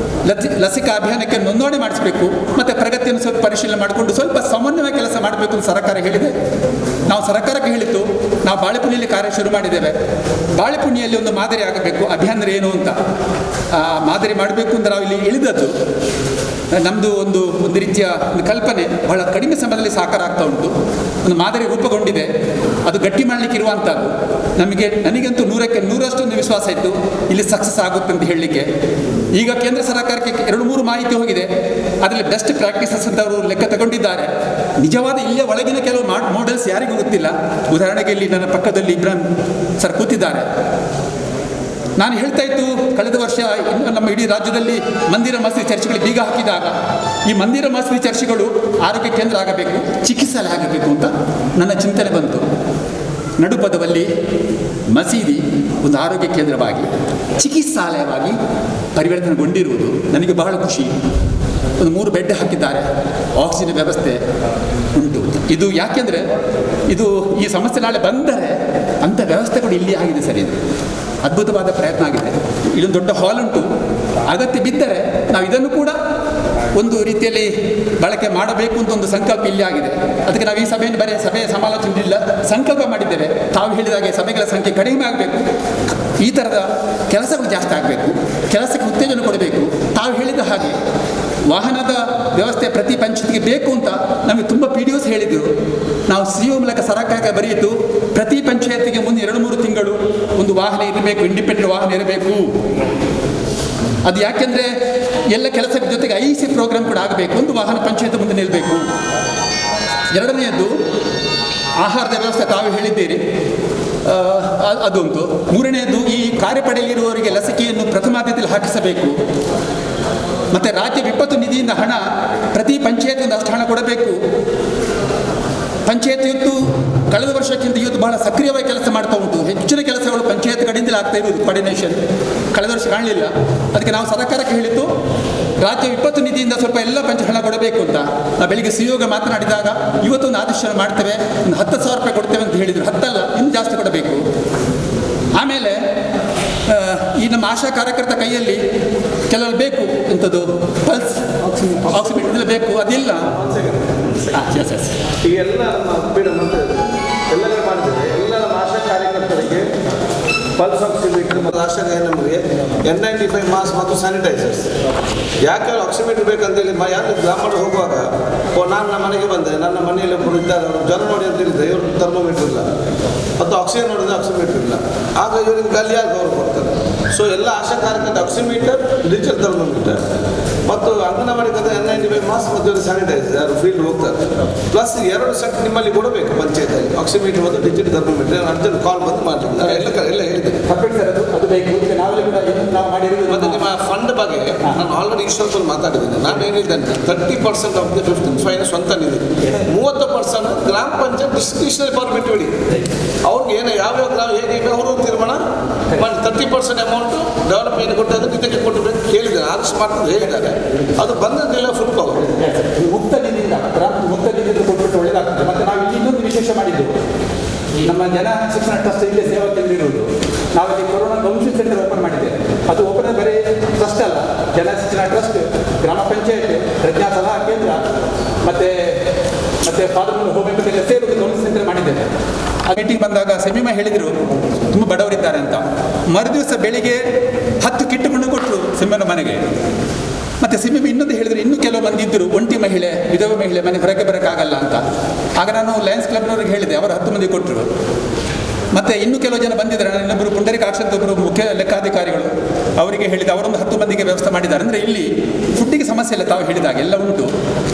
ಲಸಿಕಾ ಅಭಿಯಾನಕ್ಕೆ ನೋಂದಣಿ ಮಾಡಿಸಬೇಕು, ಮತ್ತು ಪ್ರಗತಿಯನ್ನು ಸ್ವಲ್ಪ ಪರಿಶೀಲನೆ ಮಾಡಿಕೊಂಡು ಸ್ವಲ್ಪ ಸಮನ್ವಯ ಕೆಲಸ ಮಾಡಬೇಕು ಅಂತ ಸರ್ಕಾರ ಹೇಳಿದೆ. ನಾವು ಸರ್ಕಾರಕ್ಕೆ ಹೇಳಿತ್ತು, ನಾವು ಬಾಳೆಪುಣಿಯಲ್ಲಿ ಕಾರ್ಯ ಶುರು ಮಾಡಿದ್ದೇವೆ. ಬಾಳೆಪುಣಿಯಲ್ಲಿ ಒಂದು ಮಾದರಿ ಆಗಬೇಕು, ಅಭಿಯಾನ ಏನು ಅಂತ ಮಾದರಿ ಮಾಡಬೇಕು ಅಂತ ನಾವು ಇಲ್ಲಿ ಇಳಿದದ್ದು. ನಮ್ಮದು ಒಂದು ರೀತಿಯ ಒಂದು ಕಲ್ಪನೆ ಬಹಳ ಕಡಿಮೆ ಸಮಯದಲ್ಲಿ ಸಾಕಾರ ಆಗ್ತಾ ಉಂಟು. ಒಂದು ಮಾದರಿ ರೂಪುಗೊಂಡಿದೆ, ಅದು ಗಟ್ಟಿ ಮಾಡಲಿಕ್ಕೆ ಇರುವಂಥದ್ದು. ನನಗಂತೂ 100ಕ್ಕೆ 100% ವಿಶ್ವಾಸ ಇತ್ತು ಇಲ್ಲಿ ಸಕ್ಸಸ್ ಆಗುತ್ತೆ ಅಂತ ಹೇಳಲಿಕ್ಕೆ. ಈಗ ಕೇಂದ್ರ ಸರ್ಕಾರಕ್ಕೆ 2-3 ಮಾಹಿತಿ ಹೋಗಿದೆ, ಅದರಲ್ಲಿ ಬೆಸ್ಟ್ ಪ್ರಾಕ್ಟೀಸಸ್ ಅಂತ ಅವರು ಲೆಕ್ಕ ತಗೊಂಡಿದ್ದಾರೆ. ನಿಜವಾದ ಇಲ್ಲೇ ಒಳಗಿನ ಕೆಲವು ಮಾಡೆಲ್ಸ್ ಯಾರಿಗೂ ಗೊತ್ತಿಲ್ಲ. ಉದಾಹರಣೆಗೆ ಇಲ್ಲಿ ನನ್ನ ಪಕ್ಕದಲ್ಲಿ ಇಬ್ರಾಹಿಂ ಸರ್ ಕೂತಿದ್ದಾರೆ. ನಾನು ಹೇಳ್ತಾ ಇತ್ತು, ಕಳೆದ ವರ್ಷ ನಮ್ಮ ಇಡೀ ರಾಜ್ಯದಲ್ಲಿ ಮಂದಿರ ಮಸೀದಿ ಚರ್ಚ್ಗಳಿಗೆ ಬೀಗ ಹಾಕಿದಾಗ ಈ ಮಂದಿರ ಮಸೀದಿ ಚರ್ಚ್ಗಳು ಆರೋಗ್ಯ ಕೇಂದ್ರ ಆಗಬೇಕು, ಚಿಕಿತ್ಸಾಲಯ ಆಗಬೇಕು ಅಂತ ನನ್ನ ಚಿಂತನೆ ಬಂತು. ನಡುಪದವಲ್ಲಿ ಮಸೀದಿ ಒಂದು ಆರೋಗ್ಯ ಕೇಂದ್ರವಾಗಿ ಚಿಕಿತ್ಸಾಲಯವಾಗಿ ಪರಿವರ್ತನೆಗೊಂಡಿರುವುದು ನನಗೆ ಬಹಳ ಖುಷಿ. ಒಂದು 3 ಬೆಡ್ ಹಾಕಿದ್ದಾರೆ, ಆಕ್ಸಿಜನ್ ವ್ಯವಸ್ಥೆ ಉಂಟು. ಇದು ಯಾಕೆಂದರೆ ಇದು ಈ ಸಮಸ್ಯೆ ನಾಳೆ ಬಂದರೆ ಅಂಥ ವ್ಯವಸ್ಥೆ ಕೂಡ ಇಲ್ಲಿ ಆಗಿದೆ ಸರ್. ಇದು ಅದ್ಭುತವಾದ ಪ್ರಯತ್ನ ಆಗಿದೆ. ಇಲ್ಲೊಂದು ದೊಡ್ಡ ಹಾಲ್ ಉಂಟು. ಅಗತ್ಯ ಬಿದ್ದರೆ ನಾವು ಇದನ್ನು ಕೂಡ ಒಂದು ರೀತಿಯಲ್ಲಿ ಬಳಕೆ ಮಾಡಬೇಕು ಅಂತ ಒಂದು ಸಂಕಲ್ಪ ಇಲ್ಲಿ ಆಗಿದೆ. ಅದಕ್ಕೆ ನಾವು ಈ ಸಭೆಯನ್ನು ಬರೀ ಸಭೆಯ ಸಮಾಲೋಚನೆ ಇಲ್ಲ, ಸಂಕಲ್ಪ ಮಾಡಿದ್ದೇವೆ. ತಾವು ಹೇಳಿದಾಗೆ ಸಭೆಗಳ ಸಂಖ್ಯೆ ಕಡಿಮೆ ಆಗಬೇಕು, ಈ ಥರದ ಕೆಲಸಗಳು ಜಾಸ್ತಿ ಆಗಬೇಕು, ಕೆಲಸಕ್ಕೆ ಉತ್ತೇಜನ ಕೊಡಬೇಕು. ತಾವು ಹೇಳಿದ ಹಾಗೆ ವಾಹನದ ವ್ಯವಸ್ಥೆ ಪ್ರತಿ ಪಂಚಾಯತ್ಗೆ ಬೇಕು ಅಂತ ನಮಗೆ ತುಂಬ PDOs ಹೇಳಿದರು. ನಾವು CO ಮೂಲಕ ಸರ್ಕಾರಕ್ಕೆ ಬರೆಯಿತು, ಪ್ರತಿ ಪಂಚಾಯತಿಗೆ ಮುಂದೆ 2-3 ತಿಂಗಳು ಒಂದು ವಾಹನ ಇರಬೇಕು, ಇಂಡಿಪೆಂಡೆಂಟ್ ವಾಹನ ಇರಬೇಕು. ಅದು ಯಾಕೆಂದರೆ ಎಲ್ಲ ಕೆಲಸದ ಜೊತೆಗೆ IC ಪ್ರೋಗ್ರಾಮ್ ಕೂಡ ಆಗಬೇಕು, ಒಂದು ವಾಹನ ಪಂಚಾಯತ್ ಮುಂದೆ ನಿಲ್ಲಬೇಕು. ಎರಡನೆಯದ್ದು ಆಹಾರದ ವ್ಯವಸ್ಥೆ ತಾವು ಹೇಳಿದ್ದೀರಿ, ಅದೊಂದು. ಮೂರನೆಯದ್ದು ಈ ಕಾರ್ಯಪಡೆಯಲ್ಲಿರುವವರಿಗೆ ಲಸಿಕೆಯನ್ನು ಪ್ರಥಮಾದ್ಯತೆಯಲ್ಲಿ ಹಾಕಿಸಬೇಕು. ಮತ್ತು ರಾಜ್ಯ ವಿಪತ್ತು ನಿಧಿಯಿಂದ ಹಣ ಪ್ರತಿ ಪಂಚಾಯತ್ಗೆ ಅಷ್ಟು ಹಣ ಕೊಡಬೇಕು. ಪಂಚಾಯತ್ ಇವತ್ತು ಕಳೆದ ವರ್ಷಕ್ಕಿಂತ ಇವತ್ತು ಬಹಳ ಸಕ್ರಿಯವಾಗಿ ಕೆಲಸ ಮಾಡ್ತಾ ಉಂಟು. ಹೆಚ್ಚಿನ ಕೆಲಸಗಳು ಪಂಚಾಯತ್ ಕಡೆಯಿಂದಲೇ ಆಗ್ತಾ ಇರುವುದು, ಕೋಆರ್ಡಿನೇಷನ್. ಕಳೆದ ವರ್ಷ ಕಾಣಲಿಲ್ಲ. ಅದಕ್ಕೆ ನಾವು ಸರ್ಕಾರಕ್ಕೆ ಹೇಳಿದ್ದು ರಾಜ್ಯ ವಿಪತ್ತು ನಿಧಿಯಿಂದ ಸ್ವಲ್ಪ ಎಲ್ಲ ಪಂಚಾಯತ್ ಹಣ ಕೊಡಬೇಕು ಅಂತ. ನಾವು ಬೆಳಿಗ್ಗೆ CO ಮಾತನಾಡಿದಾಗ ಇವತ್ತೊಂದು ಆದೇಶ ಮಾಡ್ತೇವೆ, ಒಂದು 10,000 ರೂಪಾಯಿ ಕೊಡ್ತೇವೆ ಅಂತ ಹೇಳಿದರು. 10 ಅಲ್ಲ, ಇನ್ನೂ ಜಾಸ್ತಿ ಕೊಡಬೇಕು. ಆಮೇಲೆ ಈ ನಮ್ಮ ಆಶಾ ಕಾರ್ಯಕರ್ತ ಕೈಯಲ್ಲಿ ಕೆಲವರು ಬೇಕು ಎಂಥದ್ದು ಪಲ್ಸ್ ಆಕ್ಸಿಮೀಟರ್ ಬೇಕು, ಅದಿಲ್ಲ. ಈ ಎಲ್ಲ ನಮ್ಮ ಎಲ್ಲರೂ ಮಾಡಿದ್ದೇವೆ. ಎಲ್ಲ ನಮ್ಮ ಆಶಾ ಕಾರ್ಯಕರ್ತರಿಗೆ ಪಲ್ಸ್ ಆಕ್ಸಿಮೀಟರ್ ಮತ್ತು ಆಶಾಗೆ ನಮಗೆ N95 ಮಾಸ್ಕ್ ಮತ್ತು ಸ್ಯಾನಿಟೈಸರ್ಸ್. ಯಾಕೆ ಆಕ್ಸಿಮೀಟರ್ ಬೇಕಂತೇಳಿ ಯಾರು ಗ್ರಾಮೀಣ ಹೋಗುವಾಗ ನಾನು ನಮ್ಮ ಮನೆಗೆ ಬಂದೆ, ನನ್ನ ಮನೆಯಲ್ಲಿ ಒಬ್ಬರು ಇದ್ದಾರೆ, ಅವರು ಜ್ವರ ನೋಡಿ ಅಂತ ಹೇಳಿದ್ದೆ, ಇವರು ಥರ್ಮೋಮೀಟರ್ ಇಲ್ಲ ಮತ್ತು ಆಕ್ಸಿಜನ್ ನೋಡಿದ್ರೆ ಆಕ್ಸಿಮೀಟರ್ ಇಲ್ಲ. ಆಗ ಇವರಿಗೆ ಅಲ್ಲಿ ಯಾರು ಗೌರವ ಕೊಡ್ತಾರೆ? ಸೊ ಎಲ್ಲ ಆಶಾ ಕಾರ್ಯಕರ್ತ ಆಕ್ಸಿಮೀಟರ್, ಡಿಜಿಟಲ್ ಥರ್ಮೋಮೀಟರ್ ಮತ್ತು ಅಂಗನವಾಡಿ N95 ಮಾಸ್ಕ್ ಮತ್ತು ಸ್ಯಾನಿಟೈಸರ್ ಯಾರು ಫೀಲ್ಡ್ ಹೋಗ್ತಾರೆ. ಪ್ಲಸ್ 2 ಸೆಟ್ ನಿಮ್ಮಲ್ಲಿ ಕೊಡಬೇಕು ಪಂಚಾಯತಲ್ಲಿ, ಆಕ್ಸಿಮೀಟರ್ ಮತ್ತು ಡಿಜಿಟಲ್ ಥರ್ಮೋಮೀಟರ್. ಅರ್ಜೆಂಟ್ ಕಾಲ್ ಬಂದು ಮಾಡಲಿಲ್ಲ, ಎಲ್ಲ ಹೇಳಿದೆ. ಅದು ಬೇಕು. ಮತ್ತು ನಿಮ್ಮ ಫಂಡ್ ಬಗ್ಗೆ ನಾನು ಆಲ್ರೆಡಿ ಇಷ್ಟೊಂದು ಮಾತಾಡಿದ್ದೀನಿ. ನಾನು ಹೇಳಿದ್ದೇನೆ 30% ಆಫ್ ದಿ 15th ಫೈನಾನ್ಸ್ ಸ್ವಂತ ನಿಧಿ, 30% ಗ್ರಾಮ ಪಂಚಾಯತ್ ಡಿಸ್ಕ್ರಿಷನರಿ ಪವರ್ ಬಿಟ್ಟುಬಿಡಿ. ಅವ್ರಿಗೆ ಏನು ಯಾವ್ಯಾವ ಗ್ರಾಮ ಹೇಗೆ ಅವರು ತೀರ್ಮಾನ ಮಾಡಿ 30% ಅಮೌಂಟು ಡೆವಲಪ್ಮೆಂಟ್ ಕೊಟ್ಟದ್ದು ಇದಕ್ಕೆ ಕೊಟ್ಟಬೇಕು ಕೇಳಿದ್ದಾರೆ. ಆದಷ್ಟು ಮಾಡ್ತಾರೆ ಹೇಳಿದ್ದಾರೆ. ಅದು ಬಂದದ್ದೆಲ್ಲ ಫುಲ್ ಪವರ್ ಮುಕ್ತ ನಿಧಿಯಿಂದ ಕೊಟ್ಬಿಟ್ಟು ಒಳ್ಳೆಯದಾಗ್ತದೆ. ಮತ್ತು ನಾವು ಇಲ್ಲಿ ಇನ್ನೊಂದು ವಿಶೇಷ ಮಾಡಿದ್ದು, ನಮ್ಮ ಜನ ಶಿಕ್ಷಣ ಟ್ರಸ್ಟ್ ಇಲ್ಲೇ ಸೇವಾ ಕೇಂದ್ರ ಇರುವುದು. ನಾವಲ್ಲಿ ಕೊರೋನಾ ಕೌನ್ಸಿಲಿಂಗ್ ಸೆಂಟರ್ ಓಪನ್ ಮಾಡಿದ್ದೇವೆ. ಅದು ಓಪನ್ ಬರೀ ಟ್ರಸ್ಟ್ ಅಲ್ಲ, ಜನ ಶಿಕ್ಷಣ ಟ್ರಸ್ಟ್, ಗ್ರಾಮ ಪಂಚಾಯತ್, ಪ್ರಜ್ಞಾ ಸಲಹಾ ಕೇಂದ್ರ ಮತ್ತು ಫಾದರ್ ಹೋಮಿಯೋಪತಿ ಸೇರಿ ಕೌನ್ಸಿಲಿಂಗ್ ಸೆಂಟರ್ ಮಾಡಿದ್ದೇವೆ. ಆ ಮೀಟಿಂಗ್ ಬಂದಾಗ ಸೆಮಿಮಾ ಹೇಳಿದರು ತುಂಬ ಬಡವರಿದ್ದಾರೆ ಅಂತ. ಮರುದಿವಸ ಬೆಳಿಗ್ಗೆ 10 ಕಿಟ್ಗಳನ್ನು ಕೊಟ್ಟರು ಸೆಮಿನ ಮನೆಗೆ. ಮತ್ತು ಸಿಮಿಮಿ ಇನ್ನೊಂದು ಹೇಳಿದ್ರು, ಇನ್ನೂ ಕೆಲವು ಮಂದಿ ಇದ್ದರು, ಒಂಟಿ ಮಹಿಳೆ, ವಿಧವ ಮಹಿಳೆ ಮನೆ ಹೊರಗೆ ಬರೋಕ್ಕಾಗಲ್ಲ ಅಂತ. ಆಗ ನಾನು ಲಯನ್ಸ್ ಕ್ಲಬ್ನವ್ರಿಗೆ ಹೇಳಿದೆ, ಅವರು 10 ಮಂದಿ ಕೊಟ್ಟರು. ಮತ್ತು ಇನ್ನೂ ಕೆಲವು ಜನ ಬಂದಿದ್ದಾರೆ. ನನ್ನೊಬ್ಬರು ಪುಂಡರೀಕಾಕ್ಷ ಅಂತ ಒಬ್ಬರು ಮುಖ್ಯ ಲೆಕ್ಕಾಧಿಕಾರಿಗಳು, ಅವರಿಗೆ ಹೇಳಿದೆ, ಅವರೊಂದು 10 ಮಂದಿಗೆ ವ್ಯವಸ್ಥೆ ಮಾಡಿದ್ದಾರೆ. ಅಂದರೆ ಇಲ್ಲಿ ಫುಡ್ಡಿಗೆ ಸಮಸ್ಯೆ ಇಲ್ಲ, ತಾವು ಹೇಳಿದಾಗ ಎಲ್ಲ ಉಂಟು.